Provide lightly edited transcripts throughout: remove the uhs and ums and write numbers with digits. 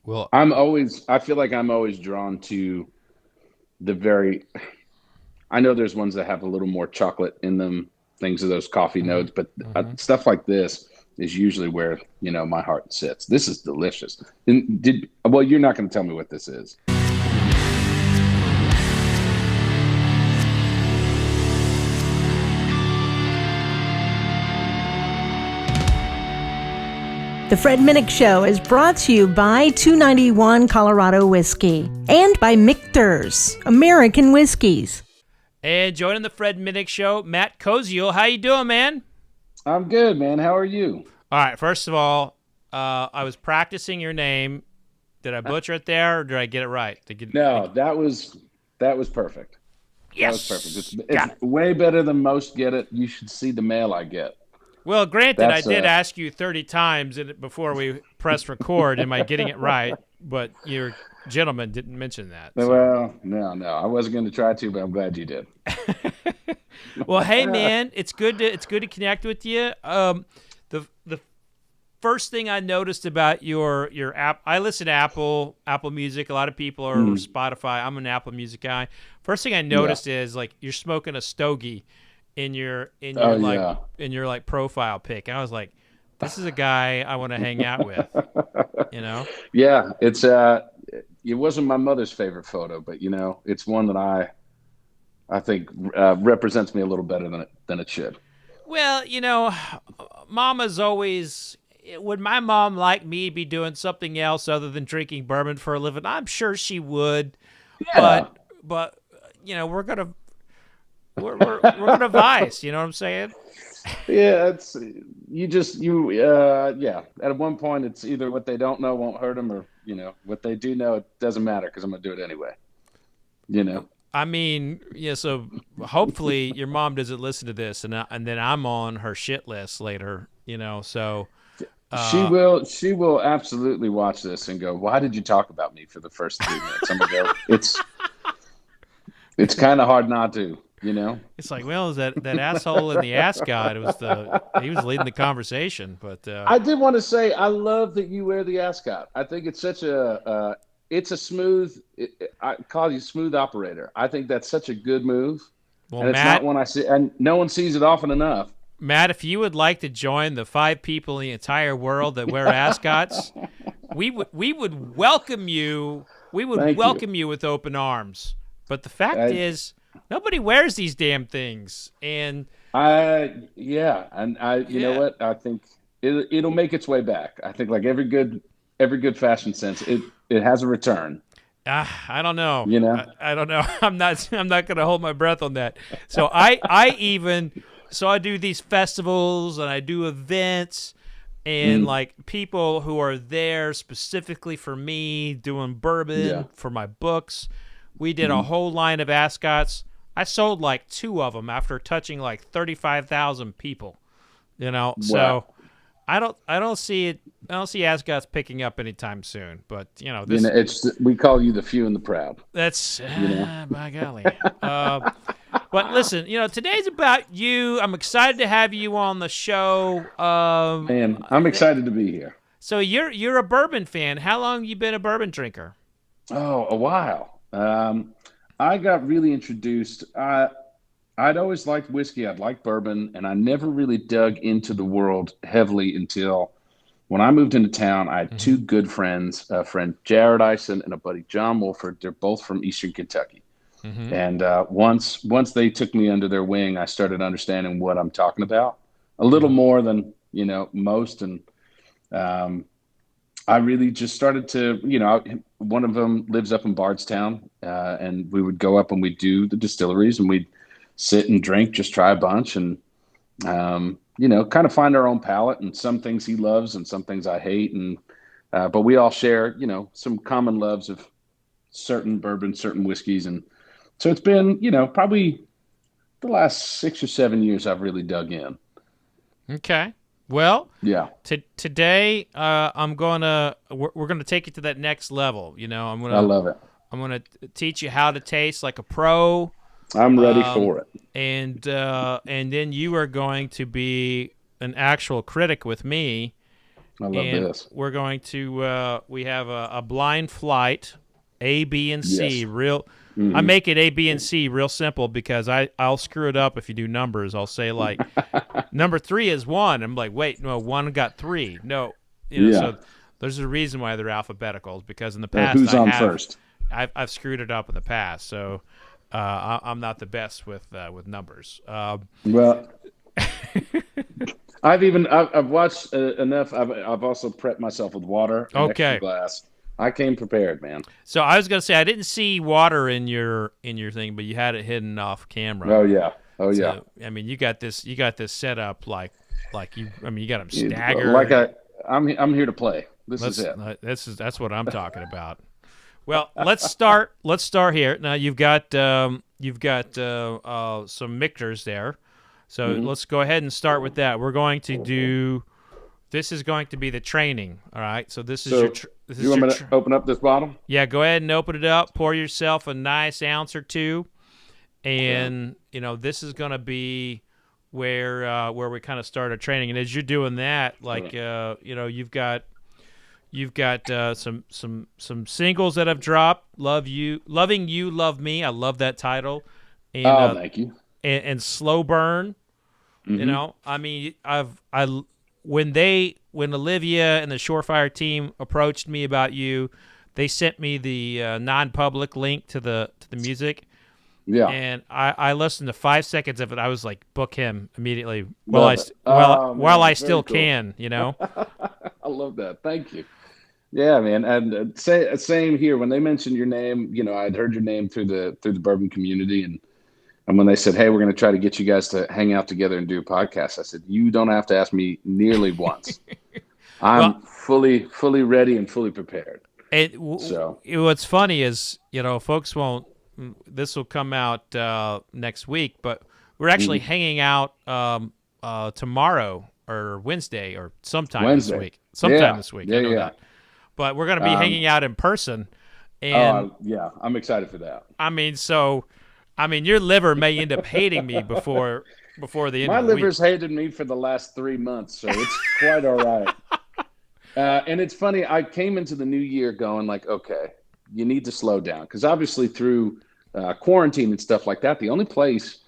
Well, I feel like I'm always drawn to the very, I know there's ones that have a little more chocolate in them, things of those coffee hmm notes, but hmm stuff like this is usually where, my heart sits. This is delicious. And well, you're not going to tell me what this is. The Fred Minnick Show is brought to you by 291 Colorado Whiskey and by Michter's American Whiskeys. and joining the Fred Minnick Show, Matt Koziol. How you doing, man? I'm good, man. How are you? All right. First of all, I was practicing your name. Did I butcher it there, or did I get it right? No, that was perfect. That was perfect. Yes, got It's it. way better than most get it. You should see the mail I get. Well, granted, I That's did ask you 30 times before we pressed record. Am I getting it right? But your gentleman didn't mention that. So. Well, no, I wasn't going to try to, but I'm glad you did. Well, hey man, it's good to connect with you. The first thing I noticed about your app, I listen to Apple Music. A lot of people are Spotify. I'm an Apple Music guy. First thing I Yeah. noticed is like you're smoking a stogie in your Oh like yeah. in your like profile pic. And I was like, this is a guy I want to hang out with. You know? Yeah, it wasn't my mother's favorite photo, but it's one that I think represents me a little better than it should. Well, Mama's always. Would my mom like me be doing something else other than drinking bourbon for a living? I'm sure she would, Yeah. but we're gonna vice. You know what I'm saying? Yeah, it's yeah. At one point, it's either what they don't know won't hurt them, or what they do know, it doesn't matter because I'm gonna do it anyway. You know. I mean, yeah. So hopefully your mom doesn't listen to this, and then I'm on her shit list later. So She uh, will. She will absolutely watch this and go, "Why did you talk about me for the first 3 minutes?" I'm gonna go. It's kind of hard not to, you know. it's like, well, is that asshole in the ascot? He was leading the conversation, but I did want to say I love that you wear the ascot. I think it's such it's a smooth. I call you smooth operator. I think that's such a good move, well, and it's not Matt. one I see, and no one sees it often enough. Matt, if you would like to join the 5 people in the entire world that wear ascots, we would welcome you. We would Thank you. welcome you with open arms. But the fact I, is, nobody wears these damn things, and yeah, and you know yeah, what? I think it'll make its way back. I think like every good fashion sense, it has a return. I don't know. You know. I don't know. I'm not going to hold my breath on that. So I do these festivals and I do events and Mm, like people who are there specifically for me doing bourbon yeah. for my books. We did a Mm, whole line of ascots. I sold like 2 of them after touching like 35,000 people. wow. So I don't see ascots picking up anytime soon. But this It's we call you the few and the proud. that's You know. by golly. But listen, today's about you. I'm excited to have you on the show. Man, I'm excited to be here. So you're a bourbon fan. How long you been a bourbon drinker? Oh, a while. I got really introduced. I'd always liked whiskey. I'd liked bourbon, and I never really dug into the world heavily until when I moved into town. I had hmm two good friends, a friend Jared Ison and a buddy John Wolford. They're both from Eastern Kentucky, hmm and once they took me under their wing, I started understanding what I'm talking about a little hmm more than most, and um, I really just started to, one of them lives up in Bardstown, and we would go up and we'd do the distilleries and we'd sit and drink, just try a bunch and, kind of find our own palate and some things he loves and some things I hate. But we all share, some common loves of certain bourbon, certain whiskeys. And so it's been, probably the last 6 or 7 years I've really dug in. Okay. Well, Yeah. today we're gonna take it to that next level. I'm I gonna love it. I'm gonna teach you how to taste like a pro. I'm ready Um, for it. and then you are going to be an actual critic with me, I love and this. we're going to we have a blind flight, A, B, and C. Yes. Real. Mm-hmm. I make it A, B, and C real simple because I'll screw it up if you do numbers. I'll say like number 3 is 1. I'm like, wait, no, 1 got 3. No, So there's a reason why they're alphabetical because in the past who's on first? I've screwed it up in the past, so I'm not the best with numbers. Well, I've watched enough. I've also prepped myself with water. And extra glass. I came prepared, man. So I was gonna say I didn't see water in your thing, but you had it hidden off camera. Oh yeah. I mean, you got this set up like you. I mean, you got them staggered. Like I'm here to play. This is it. That's what I'm talking about. Well, let's start here. Now you've got some mictors there, so let's go ahead and start with that. We're going to do. This is going to be the training. All right. So this is your. You want me to open up this bottle? Yeah, go ahead and open it up. Pour yourself a nice ounce or two, and this is going to be where we kind of start our training. And as you're doing that, like you've got some singles that have dropped. Loving You, Love Me. I love that title. And, thank you. And Slow Burn. I mean, when Olivia and the Shorefire team approached me about you, they sent me the non-public link to the music. Yeah. And I listened to 5 seconds of it. I was like, book him immediately while I still can. I love that. Thank you. Yeah, man. And same here. When they mentioned your name, I'd heard your name through the Bourbon community, and when they said, "Hey, we're going to try to get you guys to hang out together and do a podcast," I said, "You don't have to ask me nearly once. I'm fully ready and fully prepared." What's funny is, folks won't. This will come out next week, but we're actually hanging out tomorrow or Wednesday or sometime this week. This week. I know that. But we're going to be hanging out in person. And I'm excited for that. I mean, your liver may end up hating me before the end of the week. My liver's hated me for the last 3 months, so it's quite all right. And it's funny, I came into the new year going like, okay, you need to slow down. Because obviously through quarantine and stuff like that, the only place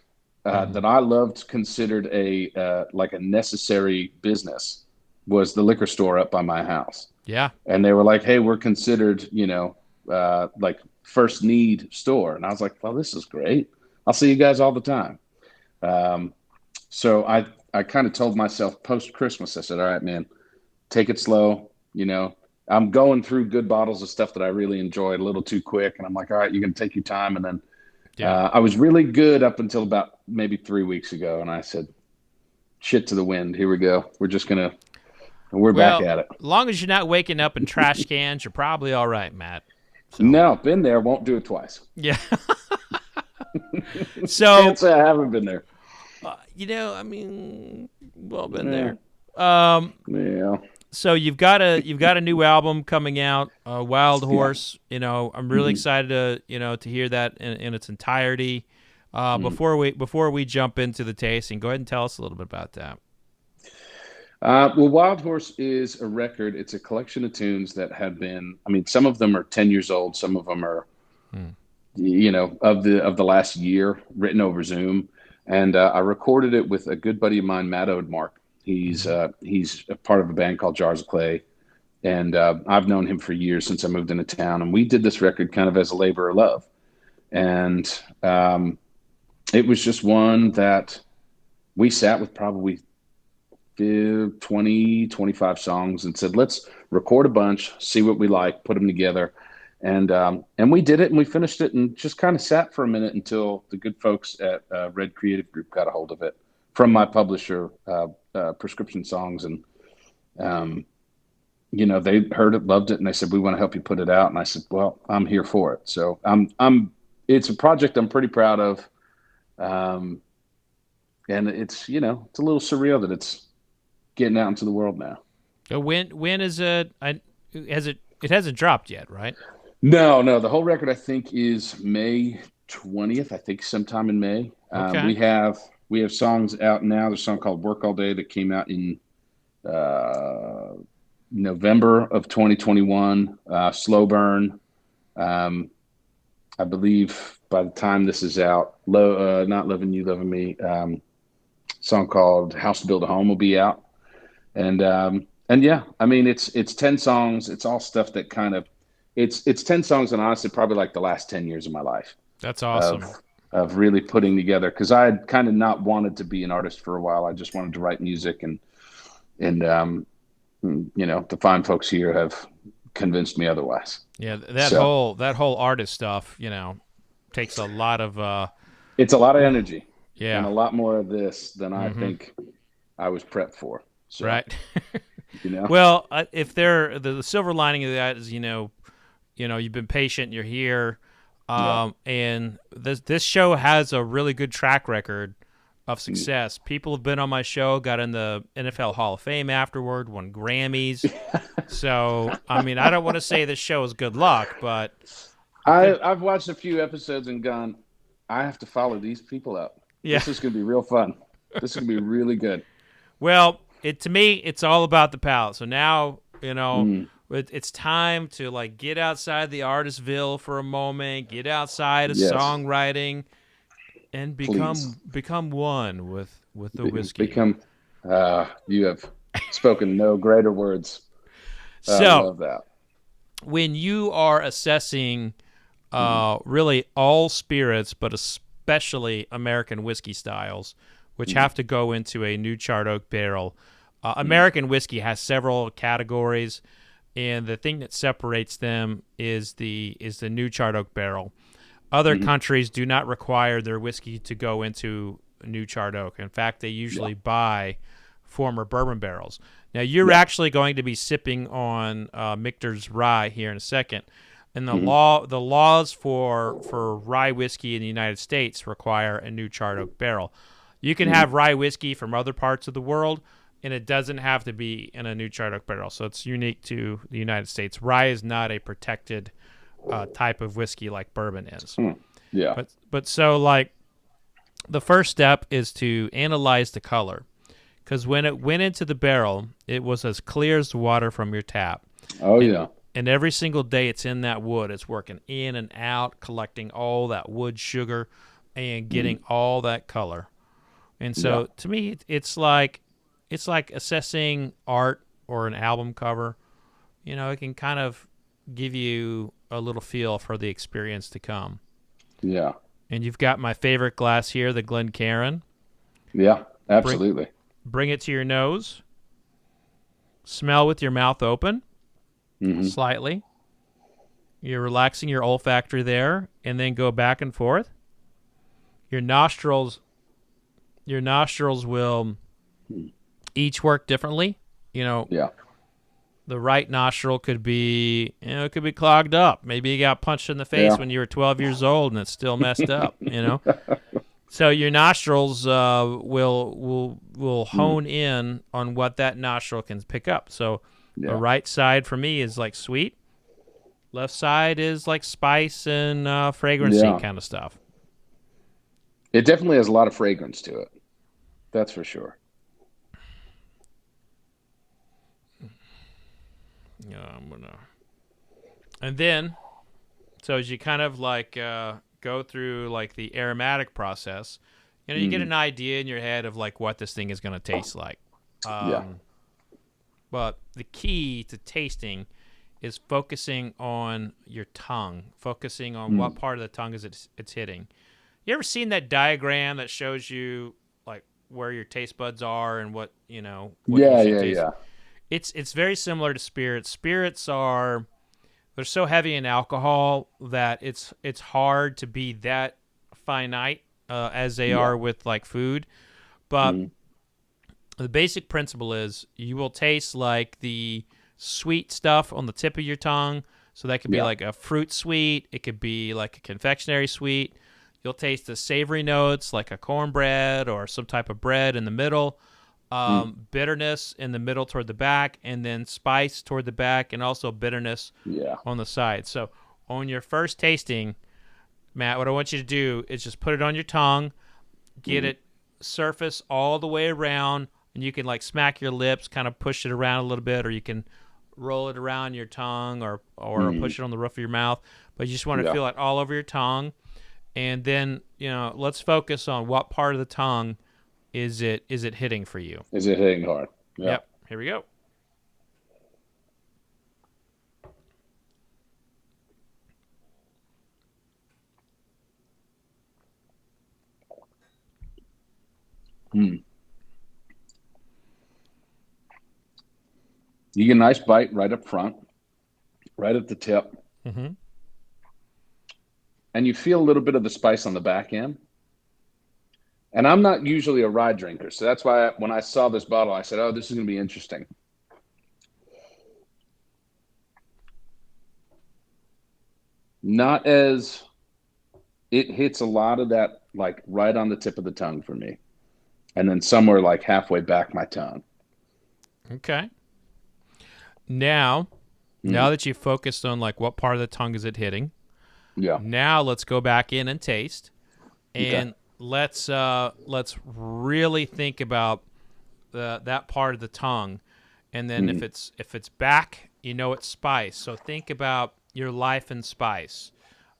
that I loved considered a necessary business was the liquor store up by my house. Yeah. And they were like, hey, we're considered, like first need store. And I was like, well, this is great. I'll see you guys all the time. So I kind of told myself post-Christmas, I said, all right, man, take it slow. I'm going through good bottles of stuff that I really enjoyed a little too quick. And I'm like, all right, you're going to take your time. And then I was really good up until about maybe 3 weeks ago. And I said, shit to the wind. Here we go. We're back at it. As long as you're not waking up in trash cans, you're probably all right, Matt. So. No, been there. Won't do it twice. Yeah. Can't say I haven't been there. Been there. Yeah. So you've got a new album coming out, Wild Horse. I'm really excited to hear that in its entirety. Before we jump into the tasting, go ahead and tell us a little bit about that. Well, Wild Horse is a record. It's a collection of tunes that have been, some of them are 10 years old. Some of them are, of the last year, written over Zoom. And I recorded it with a good buddy of mine, Matt Odmark. He's a part of a band called Jars of Clay. And I've known him for years, since I moved into town. And we did this record kind of as a labor of love. And it was just one that we sat with probably 20, 25 songs and said, let's record a bunch, see what we like, put them together. And we did it, and we finished it, and just kind of sat for a minute until the good folks at Red Creative Group got a hold of it from my publisher, Prescription Songs. And, they heard it, loved it, and they said, we want to help you put it out. And I said, well, I'm here for it. So it's a project I'm pretty proud of. And it's, it's a little surreal that it's getting out into the world now. So when is it? It hasn't dropped yet, right? No. The whole record, I think, is May 20th. I think sometime in May. Okay. We have songs out now. There's a song called Work All Day that came out in November of 2021, Slow Burn. I believe by the time this is out, not Loving You, Loving Me, song called House to Build a Home will be out. And yeah, I mean, it's 10 songs. It's all stuff that kind of, it's 10 songs and honestly probably like the last 10 years of my life. That's awesome. Of really putting together, because I had kind of not wanted to be an artist for a while. I just wanted to write music, and you know, the fine folks here have convinced me otherwise. Yeah, that whole artist stuff, you know, takes a lot of it's a lot of energy. Yeah. And a lot more of this than I think I was prepped for. So, right. You know. Well, if the silver lining of that is, you know, you've been patient, you're here, and this show has a really good track record of success. People have been on my show, got in the NFL Hall of Fame afterward, won Grammys. So, I mean, I don't want to say this show is good luck, but I've watched a few episodes and gone, I have to follow these people up. Yeah. This is going to be real fun. This is going to be really good. Well, to me, it's all about the palette. So now, you know, it's time to like get outside the Artistville for a moment, get outside of songwriting, and become one with the whiskey. You have spoken no greater words. So, I love that. When you are assessing really all spirits, but especially American whiskey styles, which have to go into a new charred oak barrel, American whiskey has several categories, and the thing that separates them is the new charred oak barrel. Other countries do not require their whiskey to go into new charred oak. In fact, they usually buy former bourbon barrels. Now, you're actually going to be sipping on Michter's rye here in a second. And the laws for rye whiskey in the United States require a new charred oak barrel. You can have rye whiskey from other parts of the world, and it doesn't have to be in a new charred oak barrel. So it's unique to the United States. Rye is not a protected type of whiskey like bourbon is. Yeah. But so like the first step is to analyze the color, because when it went into the barrel, it was as clear as water from your tap. Oh, yeah. And every single day it's in that wood, it's working in and out, collecting all that wood sugar and getting all that color. And so to me, it's like assessing art or an album cover. You know, it can kind of give you a little feel for the experience to come. Yeah. And you've got my favorite glass here, the Glencairn. Yeah, absolutely. Bring it to your nose. Smell with your mouth open slightly. You're relaxing your olfactory there, and then go back and forth. Your nostrils will each work differently. You know, the right nostril could be clogged up. Maybe you got punched in the face when you were 12 years old and it's still messed up, you know. So your nostrils will hone in on what that nostril can pick up. So the right side for me is like sweet. Left side is like spice and fragrancy kind of stuff. It definitely has a lot of fragrance to it. That's for sure. Yeah, and then, so as you kind of like go through like the aromatic process, you know, you get an idea in your head of like what this thing is going to taste like. But the key to tasting is focusing on your tongue, focusing on what part of the tongue is it's hitting. You ever seen that diagram that shows you like where your taste buds are and what you know? What you should taste? It's very similar to spirits. Spirits they're so heavy in alcohol that it's hard to be that finite as they are with like food. But the basic principle is you will taste like the sweet stuff on the tip of your tongue. So that could be like a fruit sweet. It could be like a confectionery sweet. You'll taste the savory notes like a cornbread or some type of bread in the middle. Bitterness in the middle toward the back, and then spice toward the back, and also bitterness on the side. So on your first tasting, Matt, what I want you to do is just put it on your tongue, get it surface all the way around, and you can like smack your lips, kind of push it around a little bit, or you can roll it around your tongue or push it on the roof of your mouth, but you just want to feel it all over your tongue. And then, let's focus on what part of the tongue is it hitting for you. Is it hitting hard? Yeah. Yep. Here we go. You get a nice bite right up front, right at the tip. Mm-hmm. And you feel a little bit of the spice on the back end. And I'm not usually a rye drinker, so that's why when I saw this bottle, I said, oh, this is going to be interesting. Not as it hits a lot of that, like right on the tip of the tongue for me. And then somewhere like halfway back my tongue. Okay. Now that you've focused on like what part of the tongue is it hitting, now let's go back in and taste, and let's really think about that part of the tongue, and then if it's back, it's spice. So think about your life and spice.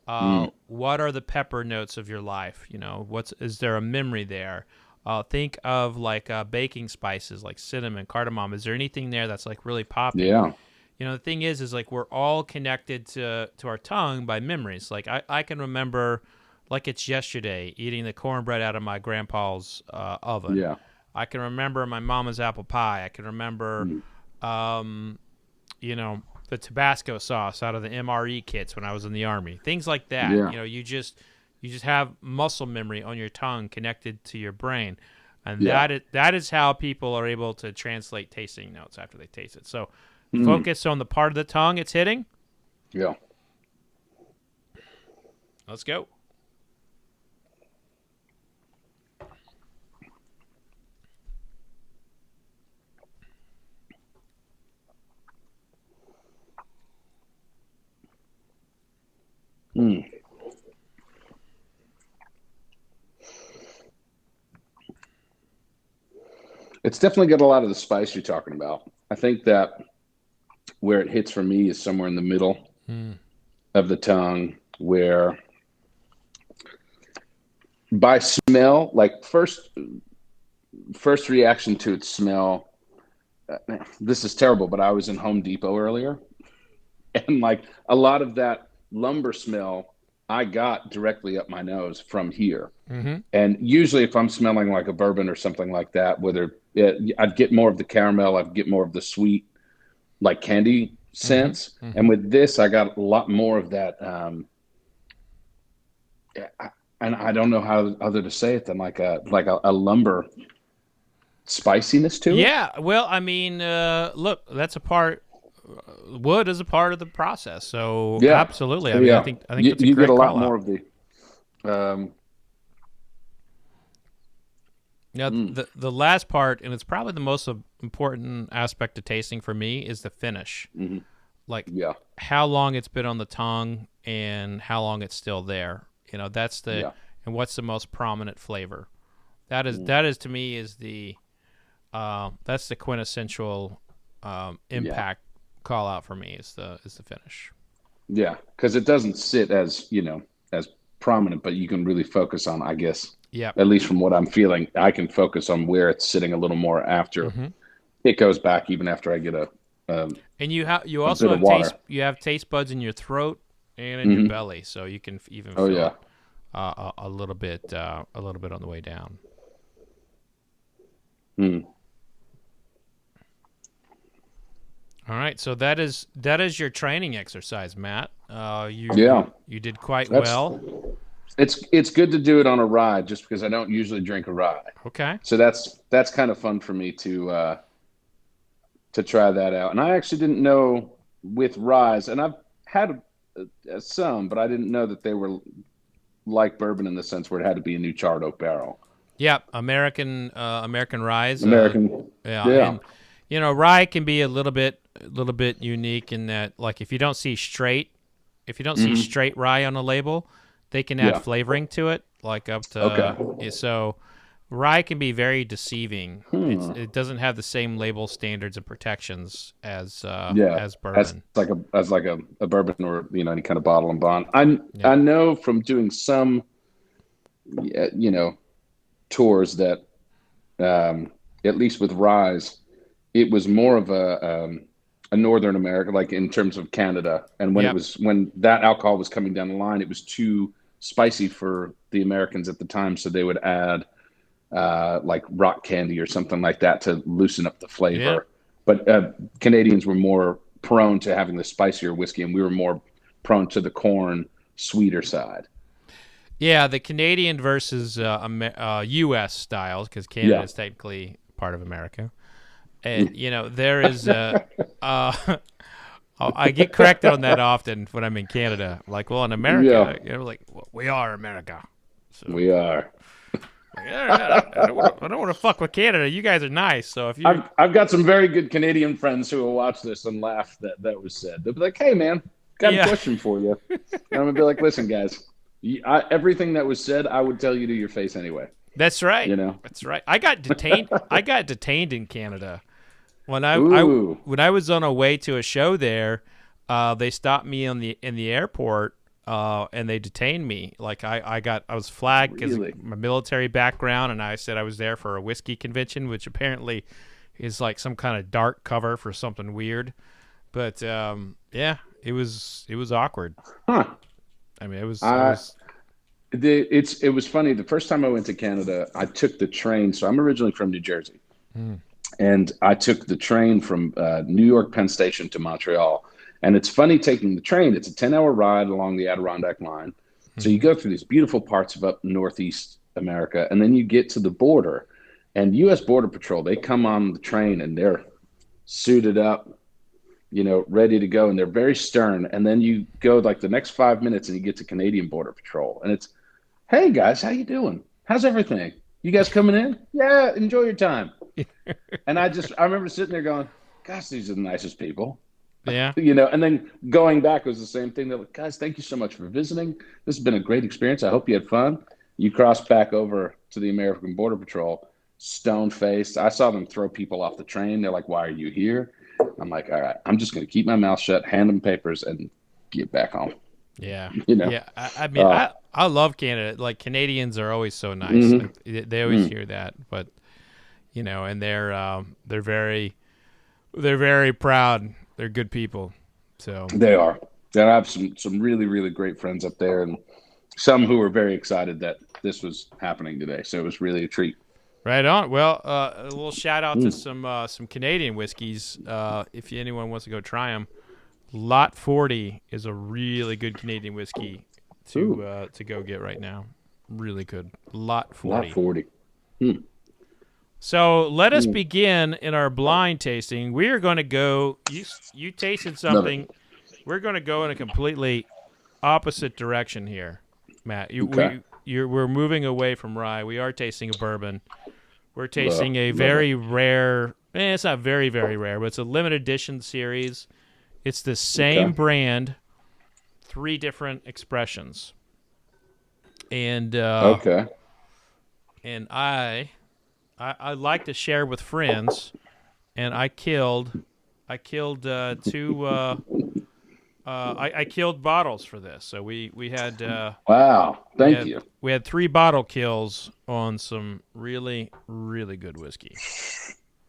What are the pepper notes of your life? Is there a memory there? Think of like baking spices like cinnamon, cardamom. Is there anything there that's like really popping? Yeah. The thing is like we're all connected to our tongue by memories. Like I can remember like it's yesterday eating the cornbread out of my grandpa's oven. Yeah. I can remember my mama's apple pie. I can remember, the Tabasco sauce out of the MRE kits when I was in the Army. Things like that. Yeah. You just have muscle memory on your tongue connected to your brain. And that is how people are able to translate tasting notes after they taste it. So focus on the part of the tongue it's hitting. Yeah. Let's go. It's definitely got a lot of the spice you're talking about. I think that where it hits for me is somewhere in the middle of the tongue, where by smell, like first reaction to its smell, this is terrible, but I was in Home Depot earlier, and like a lot of that lumber smell I got directly up my nose from here. And usually if I'm smelling like a bourbon or something like that, I'd get more of the caramel, I'd get more of the sweet, like candy sense. And with this, I got a lot more of that. And I don't know how other to say it than like a lumber spiciness to it. Yeah. Well, I mean, look, that's a part. Wood is a part of the process, so absolutely. I mean, I think that's a great you get a lot call more out. of the. Now, the last part, and it's probably the most important aspect of tasting for me, is the finish. Like how long it's been on the tongue and how long it's still there. That's and what's the most prominent flavor. That is to me is the that's the quintessential impact call out for me is the finish. Yeah, because it doesn't sit as as prominent, but you can really focus on, I guess. Yeah. At least from what I'm feeling, I can focus on where it's sitting a little more after it goes back, even after I get and you also have taste buds in your throat and in your belly, so you can even feel it, a little bit on the way down. All right, so that is your training exercise, Matt. You did quite well. It's good to do it on a rye, just because I don't usually drink a rye. Okay. So that's kind of fun for me to try that out. And I actually didn't know with ryes, and I've had some, but I didn't know that they were like bourbon in the sense where it had to be a new charred oak barrel. Yep, American ryes. Yeah. And rye can be a little bit unique in that, like, if you don't see straight rye on a label, they can add flavoring to it, like up to so rye can be very deceiving. It doesn't have the same label standards and protections as bourbon. As like a bourbon or any kind of bottle and bond. I know from doing some tours that at least with ryes, it was more of a Northern America, like in terms of Canada, and when that alcohol was coming down the line, it was too spicy for the Americans at the time, so they would add like rock candy or something like that to loosen up the flavor. But Canadians were more prone to having the spicier whiskey, and we were more prone to the corn sweeter side. Yeah, the Canadian versus U.S. styles, because Canada is technically part of America. And, there is I get corrected on that often when I'm in Canada. Like, well, in America, we are America. So, we are. I don't want to fuck with Canada. You guys are nice. So if you, I've got some very good Canadian friends who will watch this and laugh that was said. They'll be like, "Hey, man, got a question for you." And I'm gonna be like, "Listen, guys, everything that was said, I would tell you to your face anyway." That's right. That's right. I got detained in Canada. When I was on a way to a show there, they stopped me in the airport, and they detained me. Like I was flagged because of my military background, and I said I was there for a whiskey convention, which apparently is like some kind of dark cover for something weird. But it was awkward. Huh. I mean, it was funny. The first time I went to Canada, I took the train. So I'm originally from New Jersey. And I took the train from New York Penn Station to Montreal. And it's funny taking the train. It's a 10-hour ride along the Adirondack line. So you go through these beautiful parts of up northeast America, and then you get to the border. And U.S. Border Patrol, they come on the train, and they're suited up, ready to go. And they're very stern. And then you go like the next 5 minutes, and you get to Canadian Border Patrol. And it's, "Hey, guys, how you doing? How's everything? You guys coming in? Yeah, enjoy your time." And I remember sitting there going, "Gosh, these are the nicest people." Yeah. And then going back was the same thing. They're like, "Guys, thank you so much for visiting. This has been a great experience. I hope you had fun." You cross back over to the American Border Patrol, stone-faced. I saw them throw people off the train. They're like, "Why are you here?" I'm like, "All right, I'm just going to keep my mouth shut, hand them papers, and get back home." Yeah. Yeah. I mean, I love Canada. Like, Canadians are always so nice. They always hear that. But, and they're very proud. They're good people. So they are. I have some really, really great friends up there, and some who were very excited that this was happening today. So it was really a treat. Right on. Well, a little shout out to some Canadian whiskeys. If anyone wants to go try them, Lot 40 is a really good Canadian whiskey to go get right now. Really good. Lot 40. Lot 40. So let us begin in our blind tasting. We are going to go. You tasted something. We're going to go in a completely opposite direction here, Matt. We're moving away from rye. We are tasting a bourbon. We're tasting a very rare. It's not very, very rare, but it's a limited edition series. It's the same brand, 3 different expressions. And and I like to share with friends, and I killed 2. I killed bottles for this, so we had. Wow! Thank you. We had 3 bottle kills on some really, really good whiskey.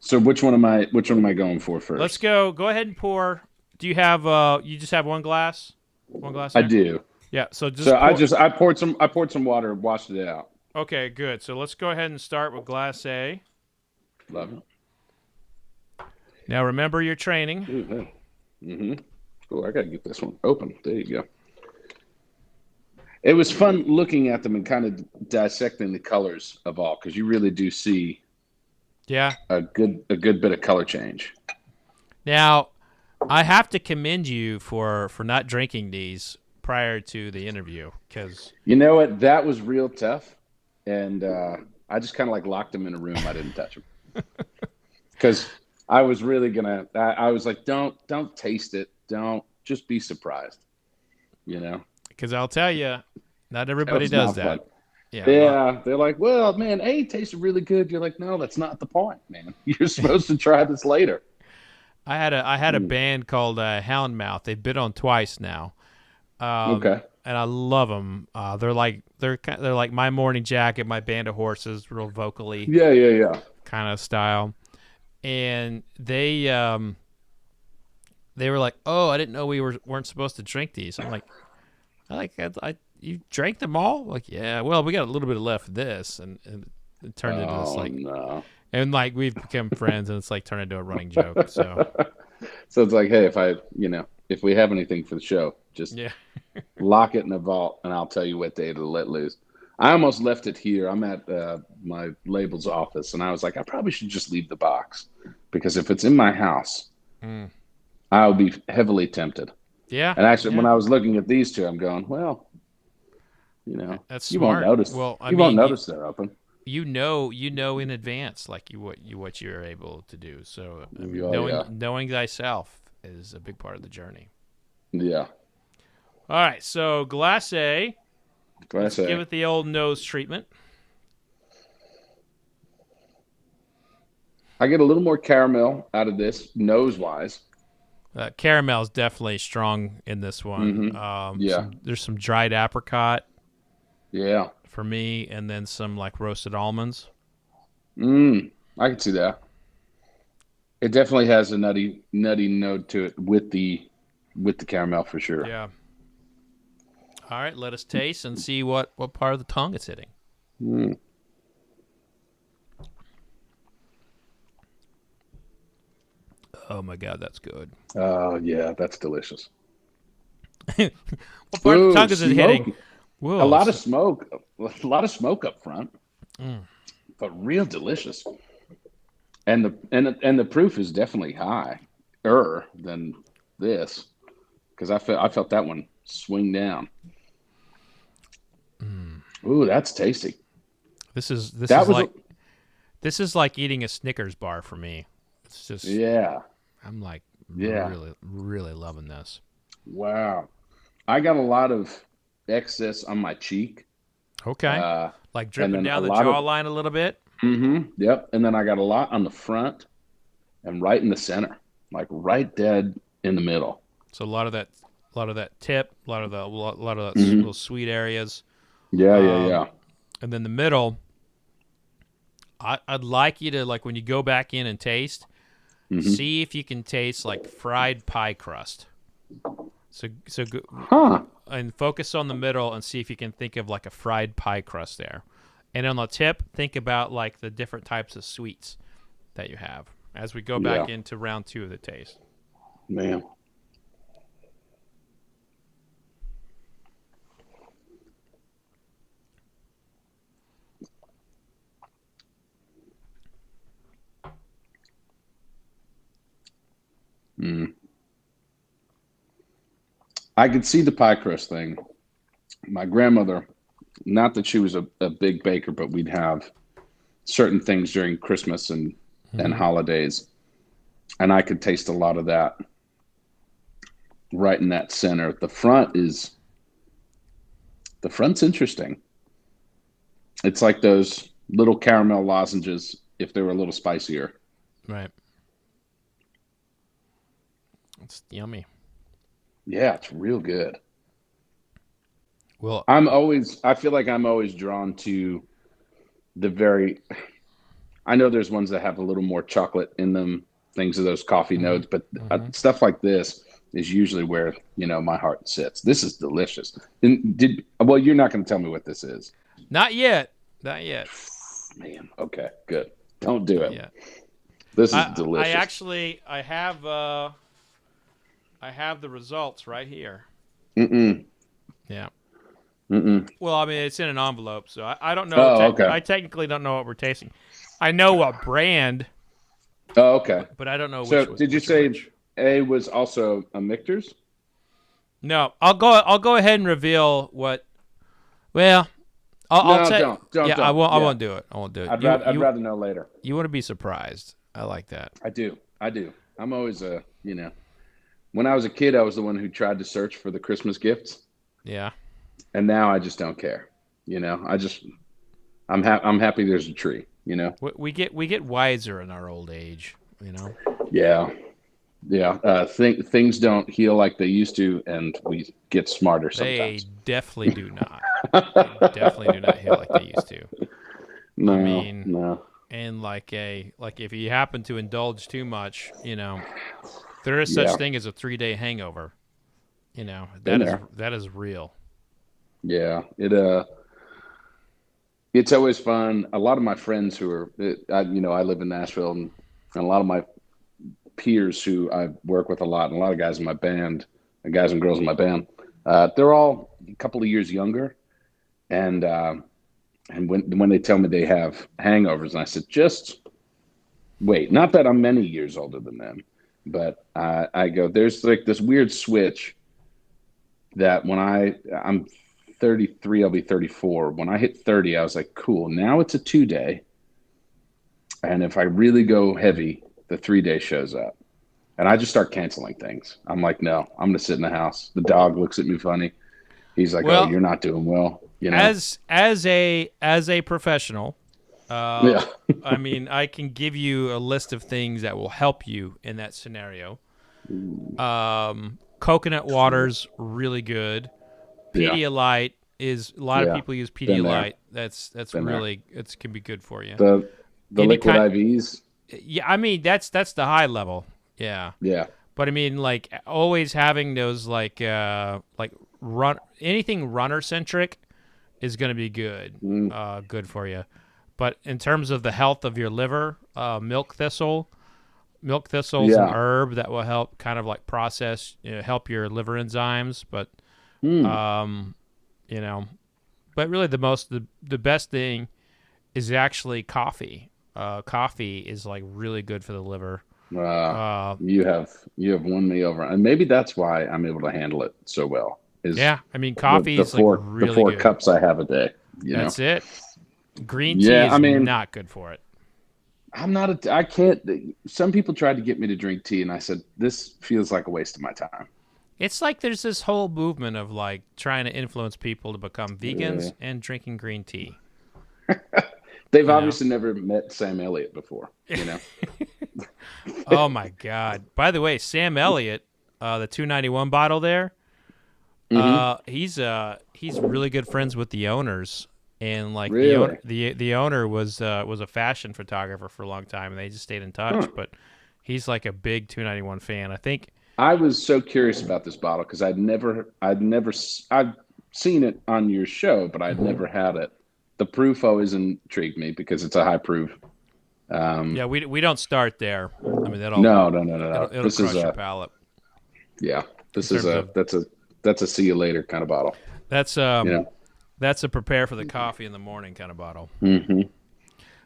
So which one am I going for first? Let's go. Go ahead and pour. Do you have? You just have one glass? One glass? There? I do. Yeah. So I poured some water, washed it out. Okay, good. So let's go ahead and start with glass A. Love it. Now remember your training. Cool. I gotta get this one open. There you go. It was fun looking at them and kind of dissecting the colors of all, because you really do see a good bit of color change. Now, I have to commend you for not drinking these prior to the interview, because you know what, that was real tough, and I just kind of like locked them in a room. I didn't touch them because I was really gonna. I was like, don't taste it. Don't, just be surprised. Because I'll tell you, not everybody does that. Yeah. Yeah, they're like, well, man, A tasted really good. You're like, no, that's not the point, man. You're supposed to try this later. I had a band called Houndmouth. They've been on twice now. Okay. And I love them. They're like My Morning Jacket, My Band of Horses, real vocally. Yeah. Kind of style. And they were like, "Oh, I didn't know we weren't supposed to drink these." I'm like, you drank them all? Like, yeah. Well, we got a little bit left of this, and it turned into this like, no. and like we've become friends, and it's like turned into a running joke. So it's like, hey, if we have anything for the show, just lock it in a vault, and I'll tell you what day to let loose. I almost left it here. I'm at my label's office, and I was like, I probably should just leave the box, because if it's in my house, I'll be heavily tempted. Yeah. And actually, when I was looking at these two, I'm going, well, that's you smart. won't notice. Well, you won't notice they're open. You know in advance, like what you're able to do. So knowing thyself is a big part of the journey. Yeah. All right. So glacé. Let's give it the old nose treatment. I get a little more caramel out of this, nose-wise. Caramel is definitely strong in this one. Mm-hmm. There's some dried apricot. Yeah. For me, and then some like roasted almonds. I can see that. It definitely has a nutty note to it with the caramel for sure. Yeah. All right, let us taste and see what part of the tongue it's hitting. Oh my God, that's good. Oh yeah, that's delicious. What part of the tongue is it hitting? Whoa, a lot of smoke up front, but real delicious. And the proof is definitely higher than this, because I felt that one swing down. Ooh, that's tasty. This is like eating a Snickers bar for me. It's just I'm like really, really loving this. Wow, I got a lot of excess on my cheek. Okay, like dripping down the jawline a little bit. Mm-hmm. Yep, and then I got a lot on the front and right in the center, like right dead in the middle. So a lot of that tip, a lot of that little sweet areas. Yeah. And then the middle, I'd like you to, like, when you go back in and taste, see if you can taste like fried pie crust. So go, and focus on the middle and see if you can think of like a fried pie crust there. And on the tip, think about like the different types of sweets that you have as we go back into round 2 of the taste. Man. I could see the pie crust thing. My grandmother, not that she was a big baker, but we'd have certain things during Christmas and holidays. And I could taste a lot of that right in that center. The front's interesting. It's like those little caramel lozenges if they were a little spicier. Right. It's yummy. Yeah, it's real good. Well, I feel like I'm always drawn to I know there's ones that have a little more chocolate in them, things of those coffee notes, but stuff like this is usually where, my heart sits. This is delicious. Well, you're not going to tell me what this is. Not yet. Man, okay, good. Don't do it. Yeah. This is delicious. I have the results right here. Yeah. Well, I mean, it's in an envelope, so I don't know. Okay. I technically don't know what we're tasting. I know what brand. Oh, okay. But I don't know. So, did you say A was also a Michter's? No, I'll go ahead and reveal what. Well, I'll tell. Don't. Yeah, I won't do it. I won't do it. I'd rather know later. You want to be surprised. I like that. I do. I'm always when I was a kid, I was the one who tried to search for the Christmas gifts. Yeah. And now I just don't care. I just I'm happy there's a tree. We get wiser in our old age. Yeah, yeah. Things don't heal like they used to, and we get smarter They sometimes. definitely do not. They definitely do not heal like they used to. I No, mean, no. and like if you happen to indulge too much, there is such Yeah, thing as a 3-day hangover. been there. That is real. Yeah, it's always fun. A lot of my friends who are, I live in Nashville, and a lot of my peers who I work with a lot, and a lot of guys in my band, guys and girls in my band, they're all a couple of years younger, and when they tell me they have hangovers, and I said, just wait. Not that I'm many years older than them, but I go, there's like this weird switch that when I'm 33, I'll be 34. When I hit 30, I was like, cool. Now it's a 2-day, and if I really go heavy, the 3-day shows up. And I just start canceling things. I'm like, no, I'm going to sit in the house. The dog looks at me funny. He's like, oh, Well, you're not doing well. as a professional, Yeah. I mean, I can give you a list of things that will help you in that scenario. Coconut water's really good. Yeah. Pedialyte is a lot of Yeah. people use Been there. Pedialyte. That's Been there. really it can be good for you. The Any liquid kind- IVs. Yeah, I mean that's the high level. Yeah. Yeah. But I mean, like always having those like run anything runner centric is going to be good, good for you. But in terms of the health of your liver, milk thistle's Yeah. an herb that will help kind of like process, help your liver enzymes. But but really the best thing is actually coffee. Coffee is like really good for the liver. You have won me over, and maybe that's why I'm able to handle it so well. Is Yeah, I mean coffee is four like really the 4 good. cups I have a day. That's it. Green tea Yeah, is I mean, not good for it. I can't. Some people tried to get me to drink tea, and I said this feels like a waste of my time. It's like there's this whole movement of like trying to influence people to become vegans and drinking green tea. They've obviously never met Sam Elliott before. Oh my God! By the way, Sam Elliott, the 291 bottle there, he's really good friends with the owners, and like Really? the owner was a fashion photographer for a long time, and they just stayed in touch. But he's like a big 291 fan. I think I was so curious about this bottle because I've seen it on your show, but I'd never had it. The proof always intrigued me because it's a high proof. yeah, we don't start there. I mean, that'll No. it'll This crush is your palate. yeah. This In is terms that's a see you later kind of bottle. That's that's a prepare for the coffee in the morning kind of bottle. Mm-hmm.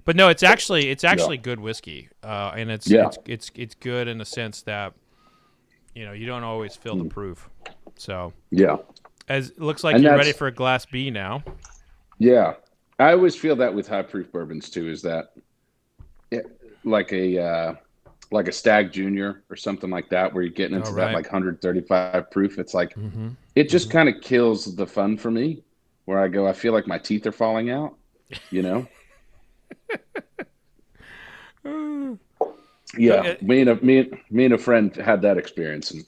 But no, it's actually good whiskey, and it's good in the sense that you don't always fill the proof. So Yeah. as it looks like And you're that's- ready for a glass B now. Yeah. I always feel that with high proof bourbons too, is that like a Stag Junior or something like that, where you're getting into that like 135 proof. It's like it just kind of kills the fun for me. Where I go, I feel like my teeth are falling out. Yeah, me and a friend had that experience, and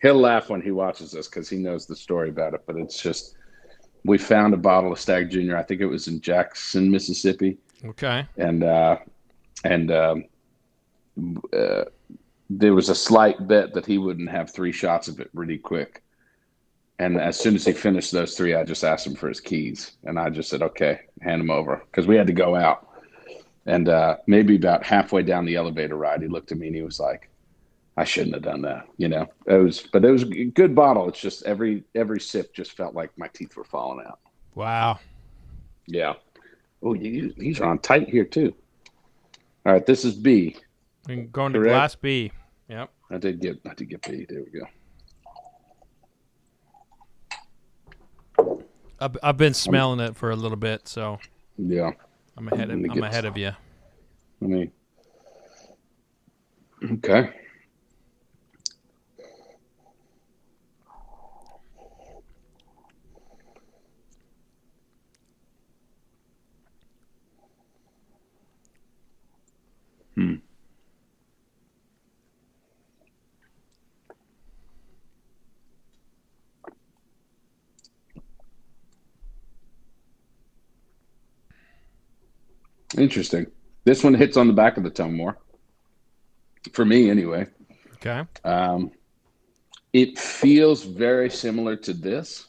he'll laugh when he watches this because he knows the story about it. But it's just we found a bottle of Stag Junior. I think it was in Jackson, Mississippi. Okay. And there was a slight bet that he wouldn't have 3 shots of it really quick. And as soon as he finished those 3, I just asked him for his keys, and I just said, "Okay, hand them over," because we had to go out. And maybe about halfway down the elevator ride, he looked at me and he was like, "I shouldn't have done that." It was a good bottle. It's just every sip just felt like my teeth were falling out. Wow. Yeah. Oh, these are on tight here too. All right, this is B. We're going to Correct. glass B. Yep. I did get B. There we go. I've been smelling it for a little bit, so Yeah. I'm ahead of you. Okay. Interesting. This one hits on the back of the tongue more. For me, anyway. Okay. It feels very similar to this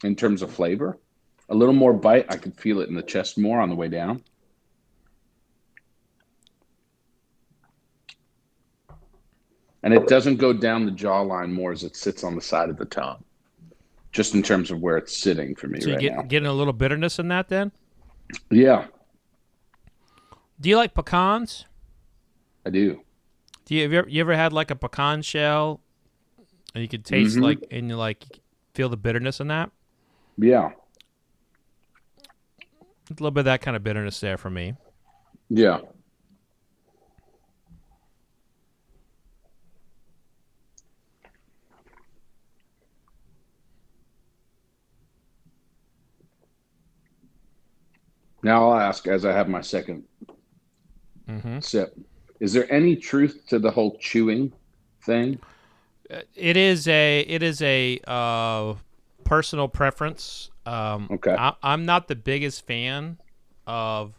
in terms of flavor. A little more bite. I can feel it in the chest more on the way down. And it doesn't go down the jawline more as it sits on the side of the tongue. Just in terms of where it's sitting for me so right now. Getting a little bitterness in that then? Yeah. Do you like pecans? I do. You ever had like a pecan shell and you could taste like, and you like feel the bitterness in that? Yeah. A little bit of that kind of bitterness there for me. Yeah. Now I'll ask, as I have my second sip, is there any truth to the whole chewing thing? It is a personal preference. Okay. I'm not the biggest fan of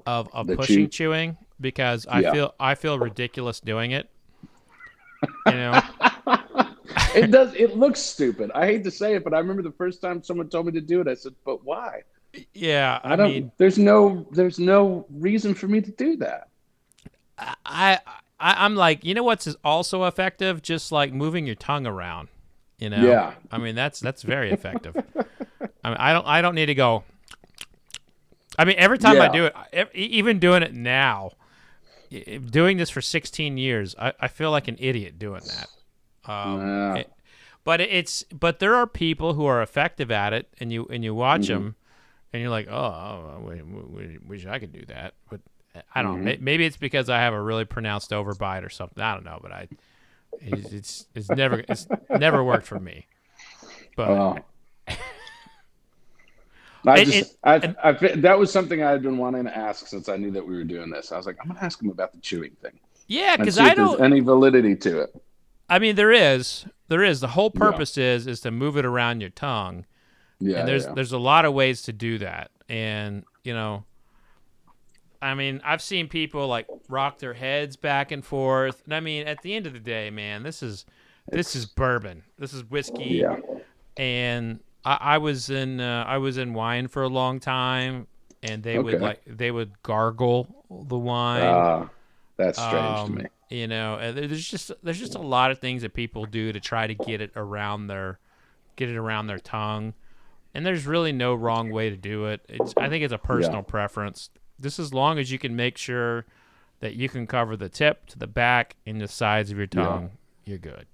The pushing chewing because I feel ridiculous doing it. You know. It does. It looks stupid. I hate to say it, but I remember the first time someone told me to do it. I said, "But why?" Yeah, I mean, there's no reason for me to do that. I'm like, you know what's also effective? Just like moving your tongue around. You know. Yeah. I mean, that's very effective. I mean, I don't need to go. I mean, every time I do it, even doing it now, doing this for 16 years, I feel like an idiot doing that. But there are people who are effective at it, and you watch them, and you're like, wish I could do that. But I don't know. Maybe it's because I have a really pronounced overbite or something. I don't know. But it's never worked for me. But that was something I had been wanting to ask since I knew that we were doing this. I was like, I'm going to ask him about the chewing thing. Yeah, because I don't. There's any validity to it. I mean, there is. The whole purpose is to move it around your tongue. Yeah. And there's a lot of ways to do that. And, you know, I mean, I've seen people like rock their heads back and forth. And I mean, at the end of the day, man, this is bourbon. This is whiskey. Yeah. And I was in wine for a long time, and they would gargle the wine. That's strange to me. You know, there's just a lot of things that people do to try to get it around their tongue, and there's really no wrong way to do it. I think it's a personal preference. Just as long as you can make sure that you can cover the tip to the back and the sides of your tongue, you're good.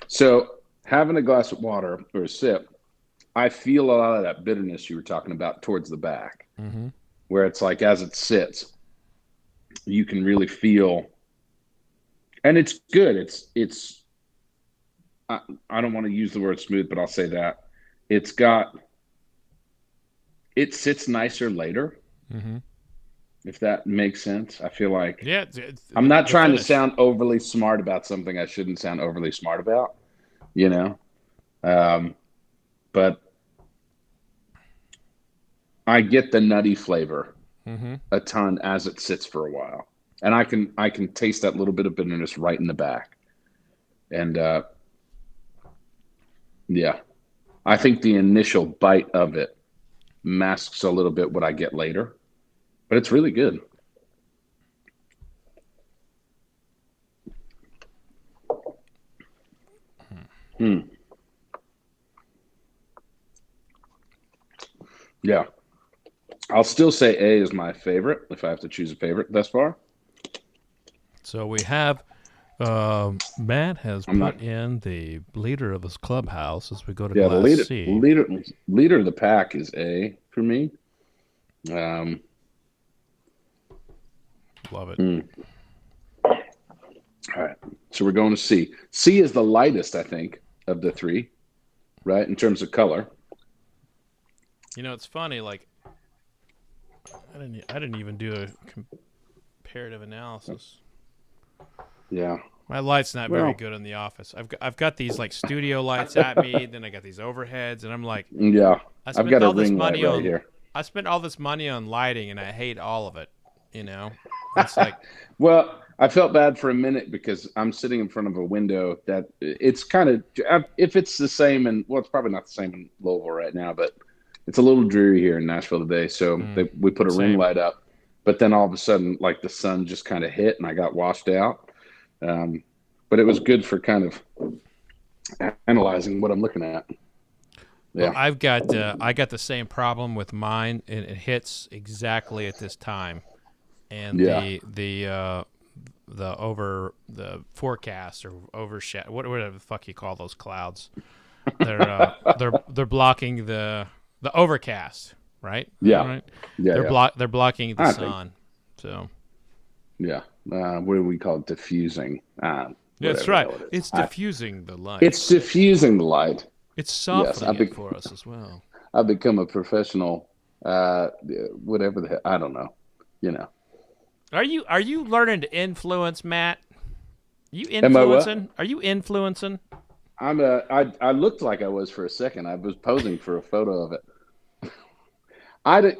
So having a glass of water or a sip, I feel a lot of that bitterness you were talking about towards the back, where it's like as it sits, you can really feel, and it's good. It's I don't want to use the word smooth, but I'll say that it sits nicer later. If that makes sense. I feel like I'm not trying to sound overly smart about something I shouldn't sound overly smart about, you know? But I get the nutty flavor a ton as it sits for a while. And I can taste that little bit of bitterness right in the back. And I think the initial bite of it masks a little bit what I get later. But it's really good. Yeah. I'll still say A is my favorite if I have to choose a favorite thus far. So we have Matt has put in the leader of his clubhouse as we go to Glass C. Leader of the pack is A for me. Love it. All right. So we're going to C. C is the lightest, I think, of the three, right, in terms of color. You know, it's funny, like, I didn't even do a comparative analysis. Yeah. My light's not very good in the office. I've got these like studio lights at me, then I got these overheads, and I'm like, yeah, I've got a ring light right here. I spent all this money on lighting, and I hate all of it. You know, it's like. Well, I felt bad for a minute because I'm sitting in front of a window that it's kind of, if it's the same, and well, it's probably not the same in Louisville right now, but it's a little dreary here in Nashville today. So we put a ring light up, but then all of a sudden, like the sun just kind of hit and I got washed out. But it was good for kind of analyzing what I'm looking at. Yeah, well, I got the same problem with mine, and it hits exactly at this time, and the forecast or overshadow, whatever the fuck you call those clouds, they're blocking the overcast, right? Yeah, right? Yeah, they're blocking the sun. So yeah, what do we call it? Diffusing. That's right. It's diffusing the light. It's diffusing the light. It's softening it for us as well. I've become a professional, whatever the hell, I don't know, you know. Are you learning to influence, Matt? You influencing? Are you influencing? I looked like I was for a second. I was posing for a photo of it. I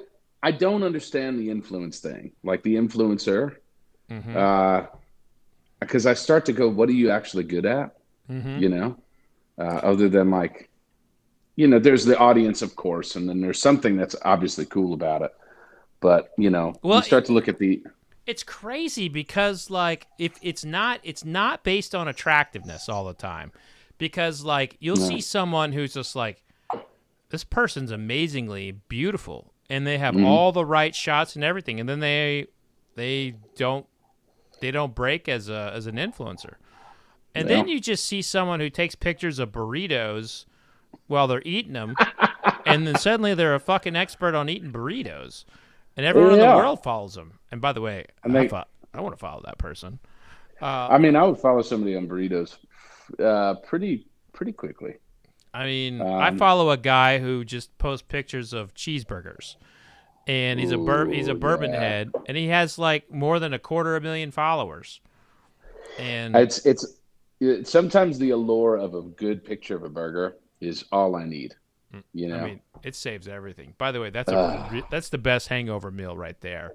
don't understand the influence thing, like the influencer. Because I start to go, what are you actually good at? You know, other than like, you know, there's the audience, of course, and then there's something that's obviously cool about it. But, you know, you start to look at the... It's crazy because, like, if it's not based on attractiveness all the time. Because, like, you'll see someone who's just like, this person's amazingly beautiful, and they have all the right shots and everything, and then they don't break as an influencer. And then you just see someone who takes pictures of burritos while they're eating them, and then suddenly they're a fucking expert on eating burritos, and everyone in the world follows them. And by the way, I want to follow that person. I mean, I would follow somebody on burritos pretty quickly. I mean, I follow a guy who just posts pictures of cheeseburgers, and he's a bourbon head, and he has like more than 250,000 followers. And it's sometimes the allure of a good picture of a burger is all I need. You know, I mean, it saves everything. By the way, that's the best hangover meal right there.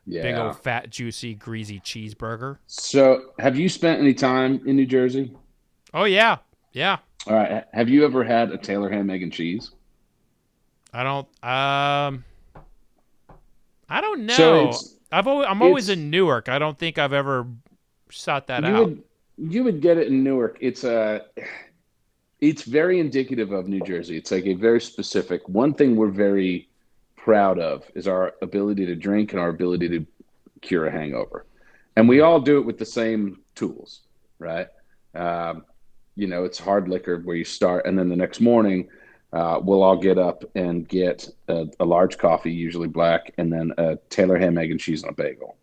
Yeah. Big old fat, juicy, greasy cheeseburger. So, have you spent any time in New Jersey? Oh yeah, yeah. All right. Have you ever had a Taylor ham, egg, and cheese? I don't know. So I'm always in Newark. I don't think I've ever sought that out. You would get it in Newark. It's very indicative of New Jersey. It's like a very specific. One thing we're very proud of is our ability to drink and our ability to cure a hangover. And we all do it with the same tools, right? You know, it's hard liquor where you start, and then the next morning we'll all get up and get a large coffee, usually black, and then a Taylor ham, egg, and cheese on a bagel.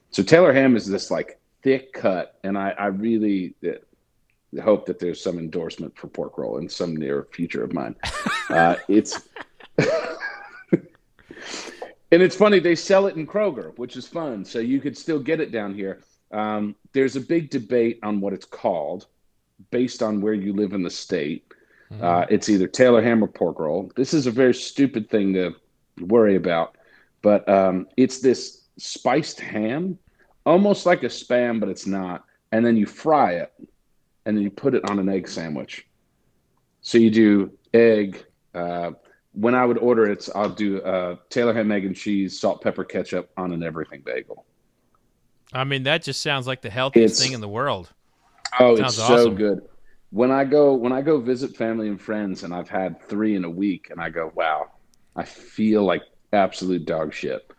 So Taylor ham is this like thick cut, and I really hope that there's some endorsement for pork roll in some near future of mine. It's and it's funny, they sell it in Kroger, which is fun. So you could still get it down here. There's a big debate on what it's called based on where you live in the state. It's either Taylor ham or pork roll. This is a very stupid thing to worry about, but it's this spiced ham, almost like a Spam, but it's not. And then you fry it, and then you put it on an egg sandwich. So you do egg. When I would order it, I'll do Taylor ham, egg, and cheese, salt, pepper, ketchup on an everything bagel. I mean, that just sounds like the healthiest thing in the world. Oh, it's so good. When I go visit family and friends, and I've had 3 in a week, and I go, wow, I feel like absolute dog shit.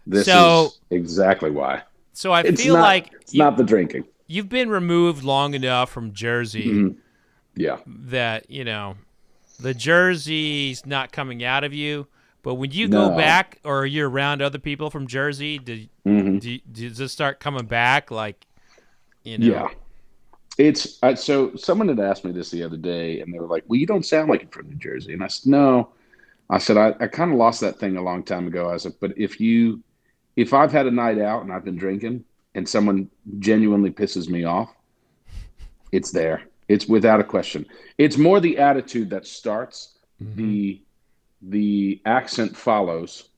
This is exactly why. So I feel like it's not the drinking. You've been removed long enough from Jersey, yeah, that you know the Jersey's not coming out of you. But when you go back, or you're around other people from Jersey, does this start coming back? Like, you know. Yeah. It's so someone had asked me this the other day, and they were like, well, you don't sound like you're from New Jersey. And I said, no. I said, I kind of lost that thing a long time ago. I said, but if I've had a night out and I've been drinking and someone genuinely pisses me off, It's there. It's without a question. It's more the attitude that starts. Mm-hmm. The accent follows,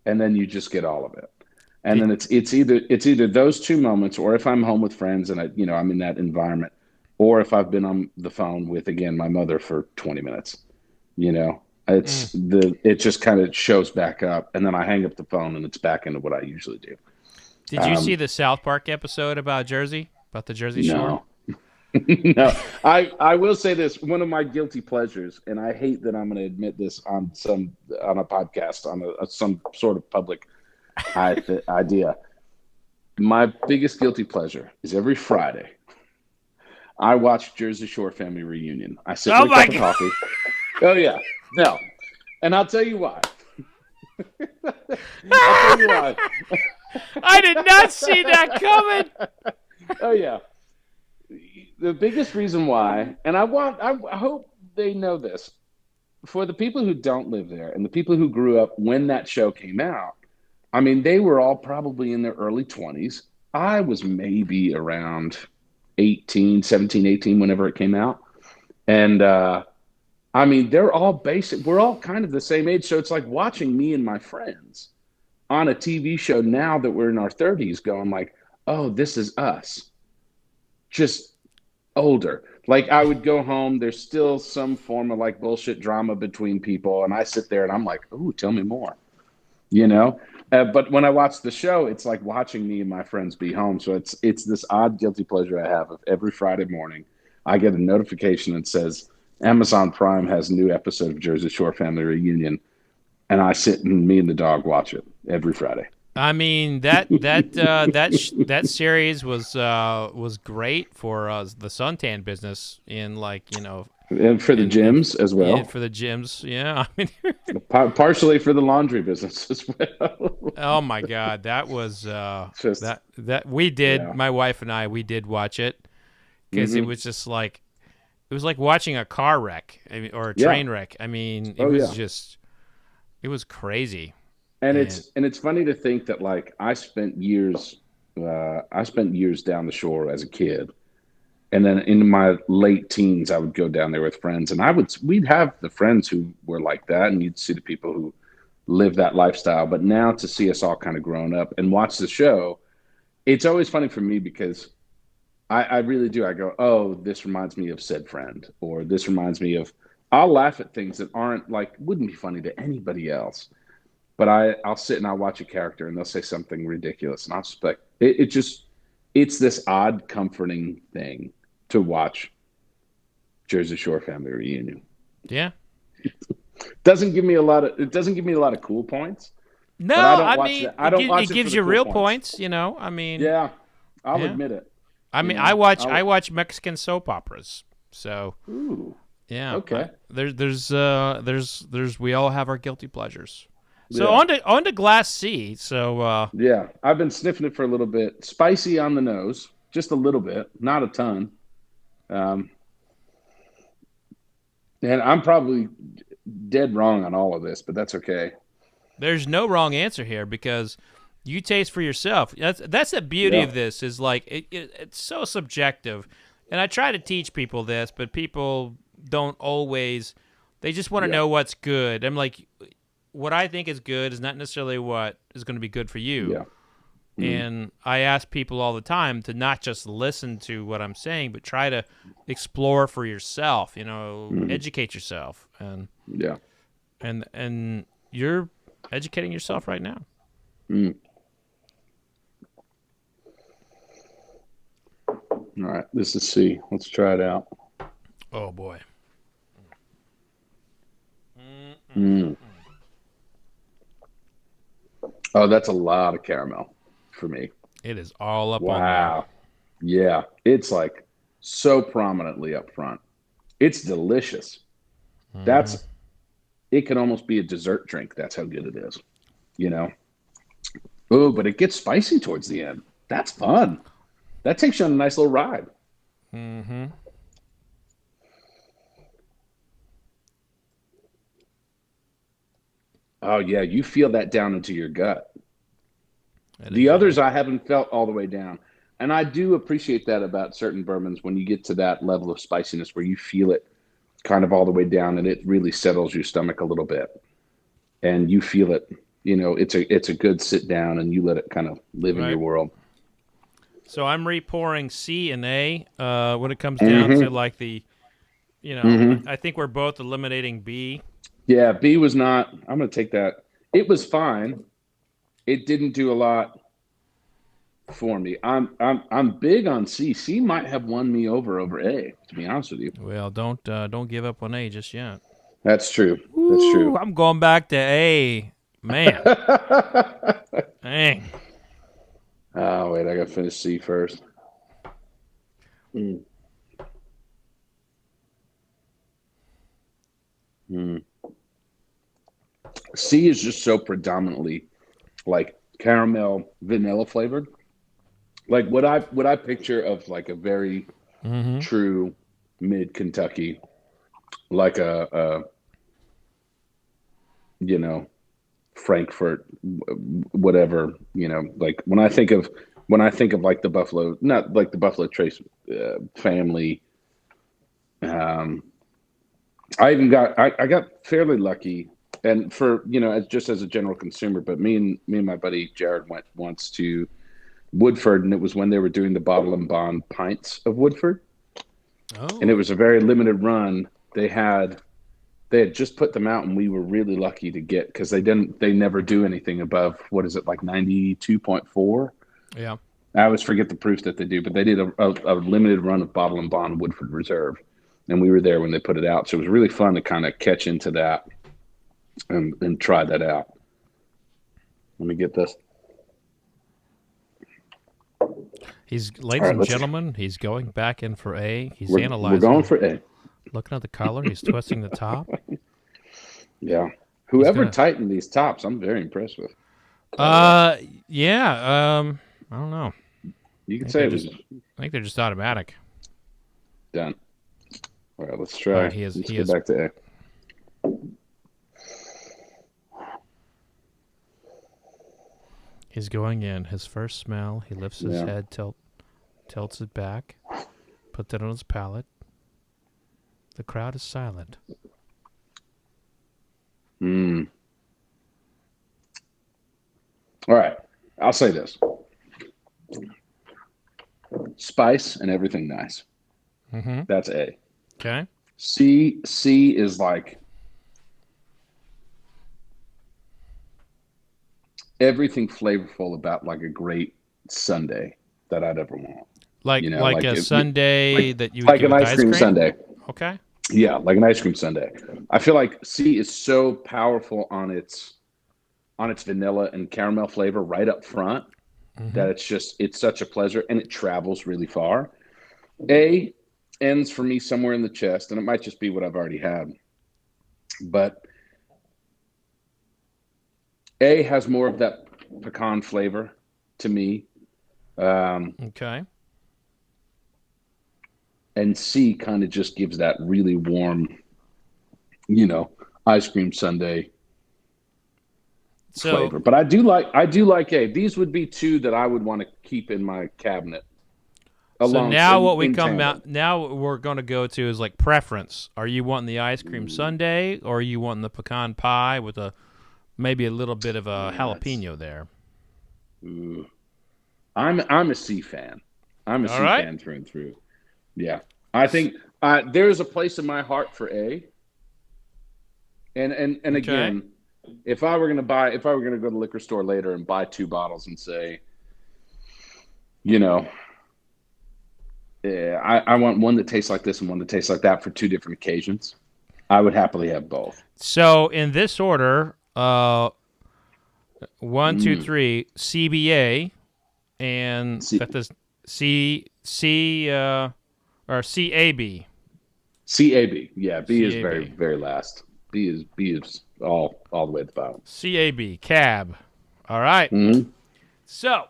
and then you just get all of it. And then it's either those two moments, or if I'm home with friends and I'm in that environment, or if I've been on the phone with, again, my mother for 20 minutes. It just kind of shows back up, and then I hang up the phone and it's back into what I usually do. Did you see the South Park episode about Jersey, about the Jersey Shore? No. I will say this, one of my guilty pleasures, and I hate that I'm going to admit this on a podcast, on some sort of public idea. My biggest guilty pleasure is every Friday I watch Jersey Shore Family Reunion. I sit with a cup of coffee. Oh yeah, no, and I'll tell you why. I did not see that coming. Oh yeah. The biggest reason why, and I hope they know this, for the people who don't live there and the people who grew up when that show came out, I mean, they were all probably in their early 20s. I was maybe around 17, 18, whenever it came out. And, I mean, they're all basic. We're all kind of the same age. So it's like watching me and my friends on a TV show now that we're in our 30s going like, oh, this is us. Just older. Like I would go home, there's still some form of like bullshit drama between people, and I sit there and I'm like, ooh, tell me more, but when I watch the show, it's like watching me and my friends be home. So it's this odd guilty pleasure I have of every Friday morning I get a notification that says Amazon Prime has a new episode of Jersey Shore Family Reunion, and I sit and me and the dog watch it every Friday. I mean that series was great for the suntan business in and for the gyms as well. Yeah, for the gyms, yeah. I mean, partially for the laundry business as well. Oh my God, that was that we did. Yeah. My wife and I, we did watch it because it was just like watching a car wreck, or a train wreck. I mean, it was crazy. And it's funny to think that like I spent years down the shore as a kid, and then in my late teens I would go down there with friends, and we'd have the friends who were like that, and you'd see the people who live that lifestyle. But now to see us all kind of grown up and watch the show, it's always funny for me because I really do. I go, oh, this reminds me of said friend, or this reminds me of. I'll laugh at things that wouldn't be funny to anybody else. But I'll sit and I'll watch a character and they'll say something ridiculous, and I'll just like it's this odd, comforting thing to watch Jersey Shore Family Reunion. Yeah, it doesn't give me a lot of cool points. No, it gives you real points. I mean, yeah, I'll admit it. I mean, I watch Mexican soap operas, so ooh, yeah, okay. There's we all have our guilty pleasures. So on to Glass C. So yeah, I've been sniffing it for a little bit. Spicy on the nose, just a little bit, not a ton. And I'm probably dead wrong on all of this, but that's okay. There's no wrong answer here because you taste for yourself. That's the beauty of this, is like it's so subjective. And I try to teach people this, but people don't always. They just want to know what's good. I'm like, what I think is good is not necessarily what is going to be good for you. Yeah. Mm-hmm. And I ask people all the time to not just listen to what I'm saying, but try to explore for yourself, educate yourself. And and you're educating yourself right now. Mm. All right, this is C. Let's try it out. Oh, boy. Mm. Oh, that's a lot of caramel for me. It is all up on wow. Yeah, it's like so prominently up front. It's delicious. Mm-hmm. It can almost be a dessert drink. That's how good it is, Oh, but it gets spicy towards the end. That's fun. That takes you on a nice little ride. Mm-hmm. Oh, yeah, you feel that down into your gut. The others I haven't felt all the way down. And I do appreciate that about certain bourbons when you get to that level of spiciness where you feel it kind of all the way down and it really settles your stomach a little bit. And you feel it, it's a good sit down and you let it kind of live in your world. So I'm repouring C and A when it comes down to like the, I think we're both eliminating B. Yeah, B was not. I'm going to take that. It was fine. It didn't do a lot for me. I'm big on C. C might have won me over A, to be honest with you. Well, don't give up on A just yet. That's true. Ooh, That's true. I'm going back to A. Man. Dang. Oh, wait, I got to finish C first. C is just so predominantly like caramel vanilla flavored. Like what I picture of like a very true mid Kentucky, like a Frankfurt, whatever, like when I think of like the Buffalo, not like the Buffalo Trace family. I got fairly lucky, and for just as a general consumer, but me and my buddy Jared went once to Woodford, and it was when they were doing the bottle and bond pints of Woodford, and it was a very limited run. They had just put them out, and we were really lucky to get, because they never do anything above, what is it, like 92.4? Yeah. I always forget the proof that they do, but they did a limited run of bottle and bond Woodford Reserve, and we were there when they put it out. So it was really fun to kind of catch into that and try that out. Let me get this. Ladies and gentlemen, he's going back in for A. He's analyzing. We're going for A. Looking at the color, he's twisting the top. Yeah. Whoever tightened these tops, I'm very impressed with. Yeah. I don't know. You could say it was. I think they're just automatic. Done. All right, let's try. All right, let's go back to A. He's going in. His first smell, he lifts his head, tilts it back, puts it on his palate. The crowd is silent. All right. I'll say this. Spice and everything nice. That's A. Okay. C is like everything flavorful about like a great sundae that I'd ever want. Like a sundae that you would like do an with ice cream sundae. Okay. Yeah, like an ice cream sundae. I feel like C is so powerful on its vanilla and caramel flavor right up front that it's such a pleasure, and it travels really far. A ends for me somewhere in the chest, and it might just be what I've already had. But A has more of that pecan flavor to me. Okay. And C kind of just gives that really warm, ice cream sundae flavor. But I do like A. These would be two that I would want to keep in my cabinet. So now what we come out now we're going to go to is like preference. Are you wanting the ice cream sundae, or are you wanting the pecan pie with maybe a little bit of a jalapeno there? I'm a C fan. I'm a C fan through and through. Yeah, I think there's a place in my heart for A. And again, if I were going to go to the liquor store later and buy two bottles and say, I want one that tastes like this and one that tastes like that for two different occasions, I would happily have both. So in this order, 1, 2, 3, CBA, and that does or CAB. CAB, yeah. B is very, very last. B is all the way at the bottom. CAB, cab. All right. So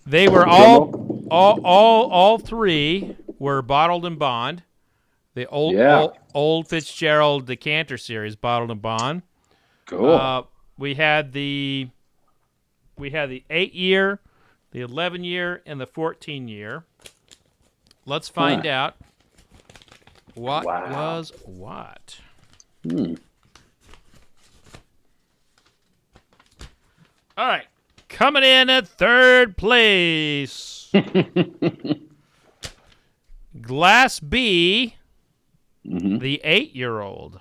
they were all three were bottled and bond. The old Fitzgerald decanter series, bottled and bond. Cool. We had the 8-year, the 11-year and the 14-year. Let's find out what was what. All right. Coming in at third place. Glass B, the 8-year-old.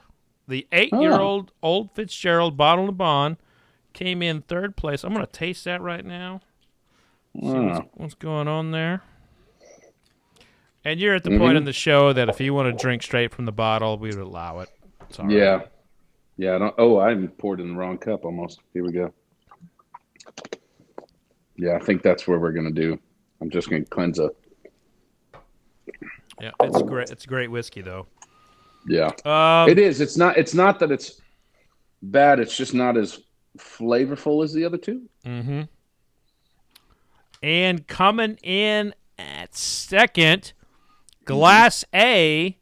The 8-year-old Old Fitzgerald Bottle and Bond came in third place. I'm going to taste that right now. See what's going on there. And you're at the point in the show that if you want to drink straight from the bottle, we would allow it. Sorry. Yeah. Yeah. I even poured in the wrong cup almost. Here we go. Yeah, I think that's where we're going to do. I'm just going to cleanse up. Yeah, it's great. It's great whiskey, though. Yeah, it is. It's not that it's bad. It's just not as flavorful as the other two. Mm-hmm. And coming in at second, Glass A,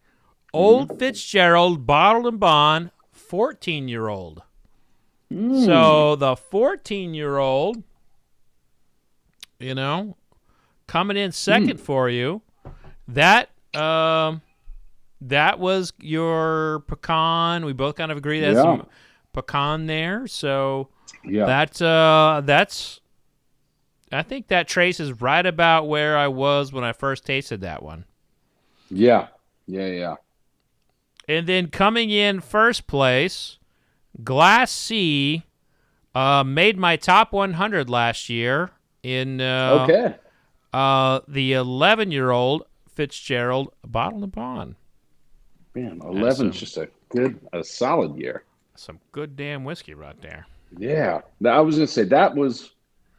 Old Fitzgerald Bottled and Bond, 14-year-old. So the 14-year-old, coming in second for you. That was your pecan. We both kind of agree that's some pecan there. So that's I think that traces right about where I was when I first tasted that one. Yeah. And then coming in first place, Glass C made my top 100 last year in the 11-year-old Fitzgerald Bottle and Bond. Man, 11 is just a solid year. Some good damn whiskey right there. Yeah. I was going to say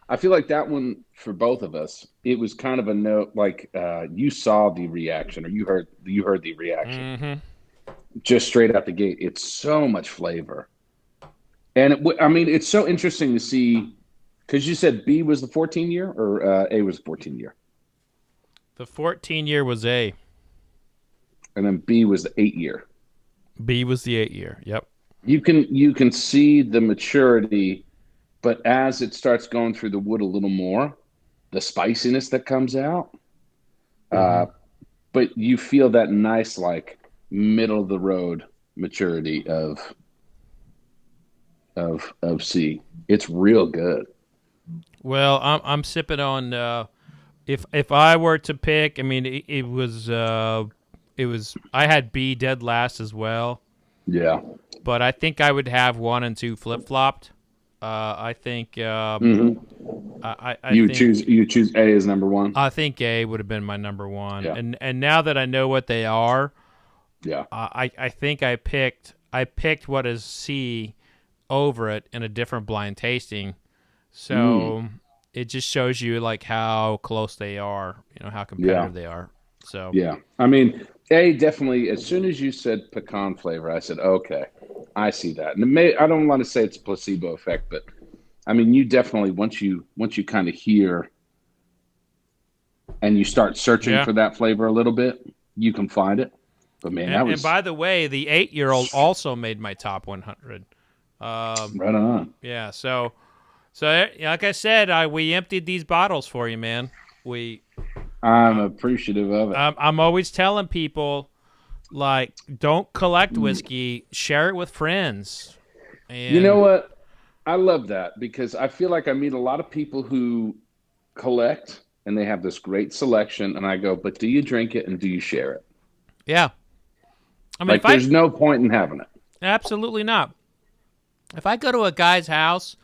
I feel like that one for both of us, it was kind of a note like you saw the reaction or you heard the reaction. Mm-hmm. Just straight out the gate. It's so much flavor. And it's so interesting to see because you said B was the 14-year or A was the 14-year? The 14-year was A. And then B was the 8-year. B was the 8-year, yep. You can see the maturity, but as it starts going through the wood a little more, the spiciness that comes out. But you feel that nice, like, middle of the road maturity of C. It's real good. Well, I'm sipping on. If I were to pick, it was I had B dead last as well. Yeah, but I think I would have 1 and 2 flip flopped. I think. I choose A as number 1. I think A would have been my number 1. Yeah. And now that I know what they are, yeah, I think I picked what is C over it in a different blind tasting. So it just shows you like how close they are, how competitive they are. So yeah, A definitely. As soon as you said pecan flavor, I said, okay, I see that. And I don't want to say it's a placebo effect, but you definitely once you kind of hear and you start searching for that flavor a little bit, you can find it. But man, and by the way, the 8-year-old also made my top 100. Right on. Yeah, so like I said, we emptied these bottles for you, man. I'm appreciative of it. I'm always telling people, like, don't collect whiskey, share it with friends. And you know what? I love that because I feel like I meet a lot of people who collect and they have this great selection, and I go, but do you drink it and do you share it? Yeah. There's no point in having it. Absolutely not. If I go to a guy's house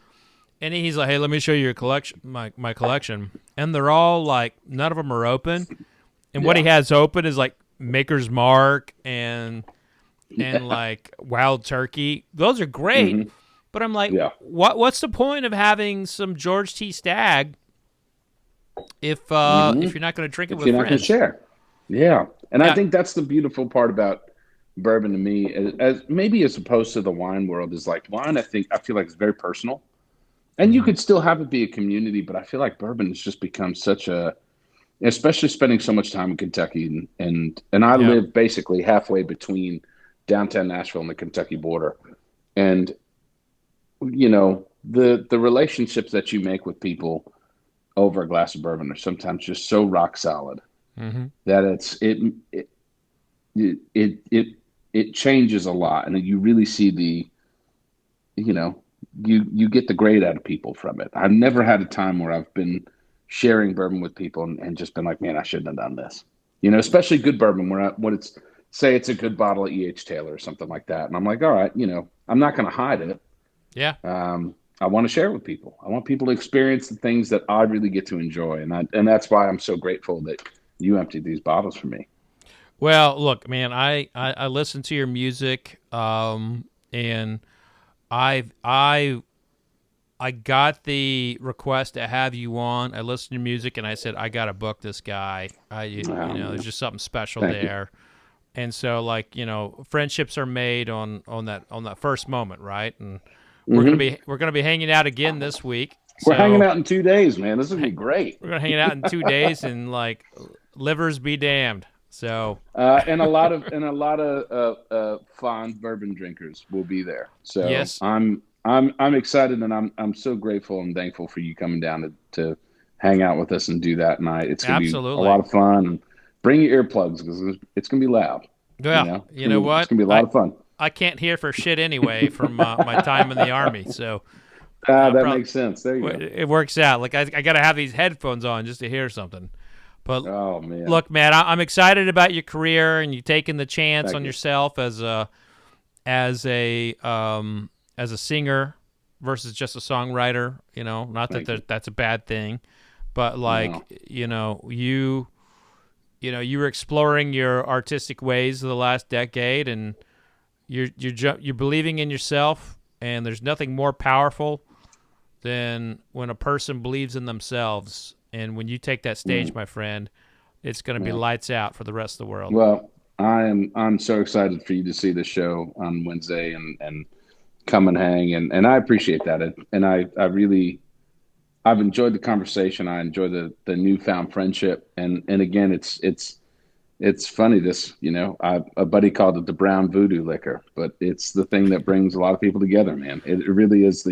and he's like, hey, let me show you your collection, my collection, and they're all like, none of them are open, and what he has open is like Maker's Mark and like Wild Turkey. Those are great, but I'm like, what's the point of having some George T. Stagg if you're not going to drink it with friends? You're not going to share. Yeah, and I think that's the beautiful part about bourbon to me, as maybe as opposed to the wine world, is like wine. I feel like it's very personal, and you could still have it be a community, but I feel like bourbon has just become such a, especially spending so much time in Kentucky, and I live basically halfway between downtown Nashville and the Kentucky border, and the relationships that you make with people over a glass of bourbon are sometimes just so rock solid that it changes a lot, and you really see you get the grade out of people from it. I've never had a time where I've been sharing bourbon with people and just been like, man, I shouldn't have done this. Especially good bourbon when it's a good bottle of E.H. Taylor or something like that. And I'm like, all right, I'm not going to hide it. Yeah. I want to share it with people. I want people to experience the things that I really get to enjoy. And that's why I'm so grateful that you emptied these bottles for me. Well, look, man, I listen to your music, and I got the request to have you on. I listened to your music, and I said, I got to book this guy. There's just something special there. And so, friendships are made on that first moment, right? And we're gonna be hanging out again this week. We're hanging out in 2 days, man. This is gonna be great. We're gonna hang out in 2 days, and livers be damned. So and a lot of fond bourbon drinkers will be there. So yes. I'm excited, and I'm so grateful and thankful for you coming down to hang out with us and do that night. It's gonna be a lot of fun. And bring your earplugs because it's gonna be loud. Well, you know what? It's gonna be a lot of fun. I can't hear for shit anyway from my time in the Army, so that makes sense. There you go. It works out. I got to have these headphones on just to hear something. But oh man, look, man, I'm excited about your career and you taking the chance on yourself as a singer versus just a songwriter. Not that that's a bad thing, but you were exploring your artistic ways of the last decade, and you're believing in yourself, and there's nothing more powerful than when a person believes in themselves. And when you take that stage, my friend, it's going to be lights out for the rest of the world. Well, I'm so excited for you to see the show on Wednesday and come and hang, and I appreciate that. And I've enjoyed the conversation. I enjoy the newfound friendship, and again, it's funny. A buddy called it the brown voodoo liquor, but it's the thing that brings a lot of people together, man. It really is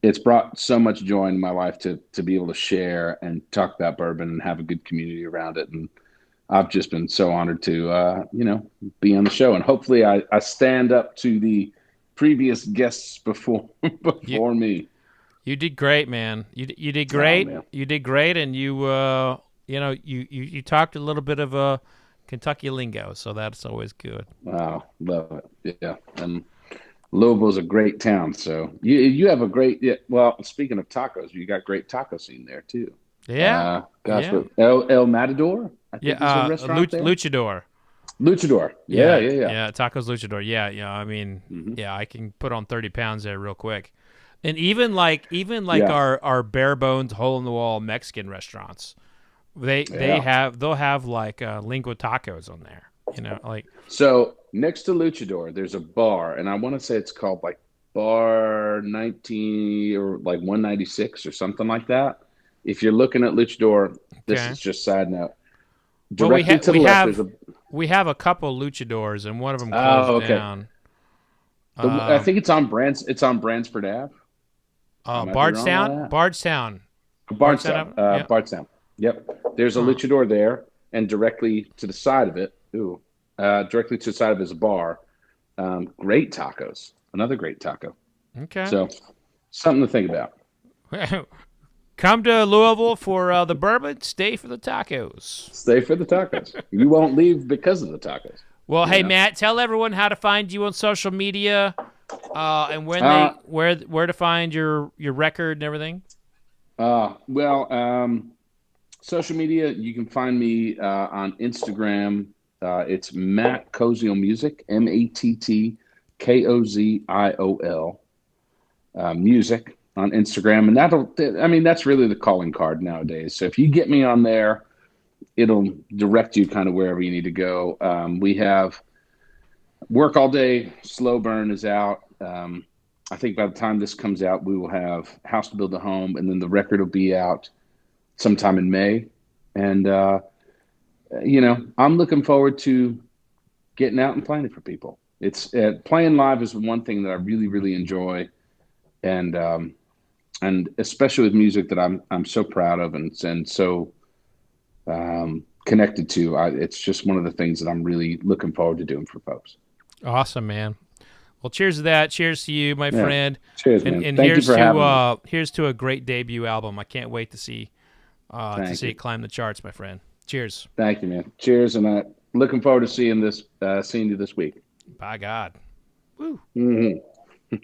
it's brought so much joy in my life to be able to share and talk about bourbon and have a good community around it. And I've just been so honored to, be on the show. And hopefully I stand up to the previous guests before me. You did great, man. You did great. Oh, you did great. And you talked a little bit of a Kentucky lingo, so that's always good. Wow. Love it. Yeah. And Louisville's a great town, so you have a great. Yeah, well, speaking of tacos, you got great taco scene there too. Yeah, What, El Matador? I think is a restaurant there. Luchador. Yeah. Tacos Luchador. Yeah. I mean, I can put on 30 pounds there real quick. And even our bare bones hole in the wall Mexican restaurants, they'll have lingua tacos on there. So next to Luchador, there's a bar, and I want to say it's called Bar 90 or 196 or something like that. If you're looking at Luchador, this is just side note. Directly to the left, we have a couple Luchadors, and one of them closed down. I think it's on Brands. It's on Bransford Ave. Bardstown. Bardstown. Yep. There's a Luchador there, and directly to the side of it. Directly to the side of his bar. Great tacos. Another great taco. Okay. So, something to think about. Come to Louisville for the bourbon. Stay for the tacos. Stay for the tacos. You won't leave because of the tacos. Well, hey, Matt, tell everyone how to find you on social media, and where to find your record and everything. Social media, you can find me on Instagram. It's Matt Koziol Music, MattKoziol music on Instagram, and that's really the calling card nowadays. So if you get me on there, it'll direct you kind of wherever you need to go. We have Work All Day, Slow Burn is out. I think by the time this comes out, we will have House to Build a Home, and then the record will be out sometime in May. And, I'm looking forward to getting out and playing it for people. It's playing live is one thing that I really, really enjoy. And and especially with music that I'm so proud of and so connected to. It's just one of the things that I'm really looking forward to doing for folks. Awesome, man. Well, cheers to that. Cheers to you, my friend. Cheers, man. And Thank you for having me. Here's to a great debut album. I can't wait to see it climb the charts, my friend. Cheers. Thank you, man. Cheers, and looking forward to seeing you this week. By God. Woo. Mm-hmm.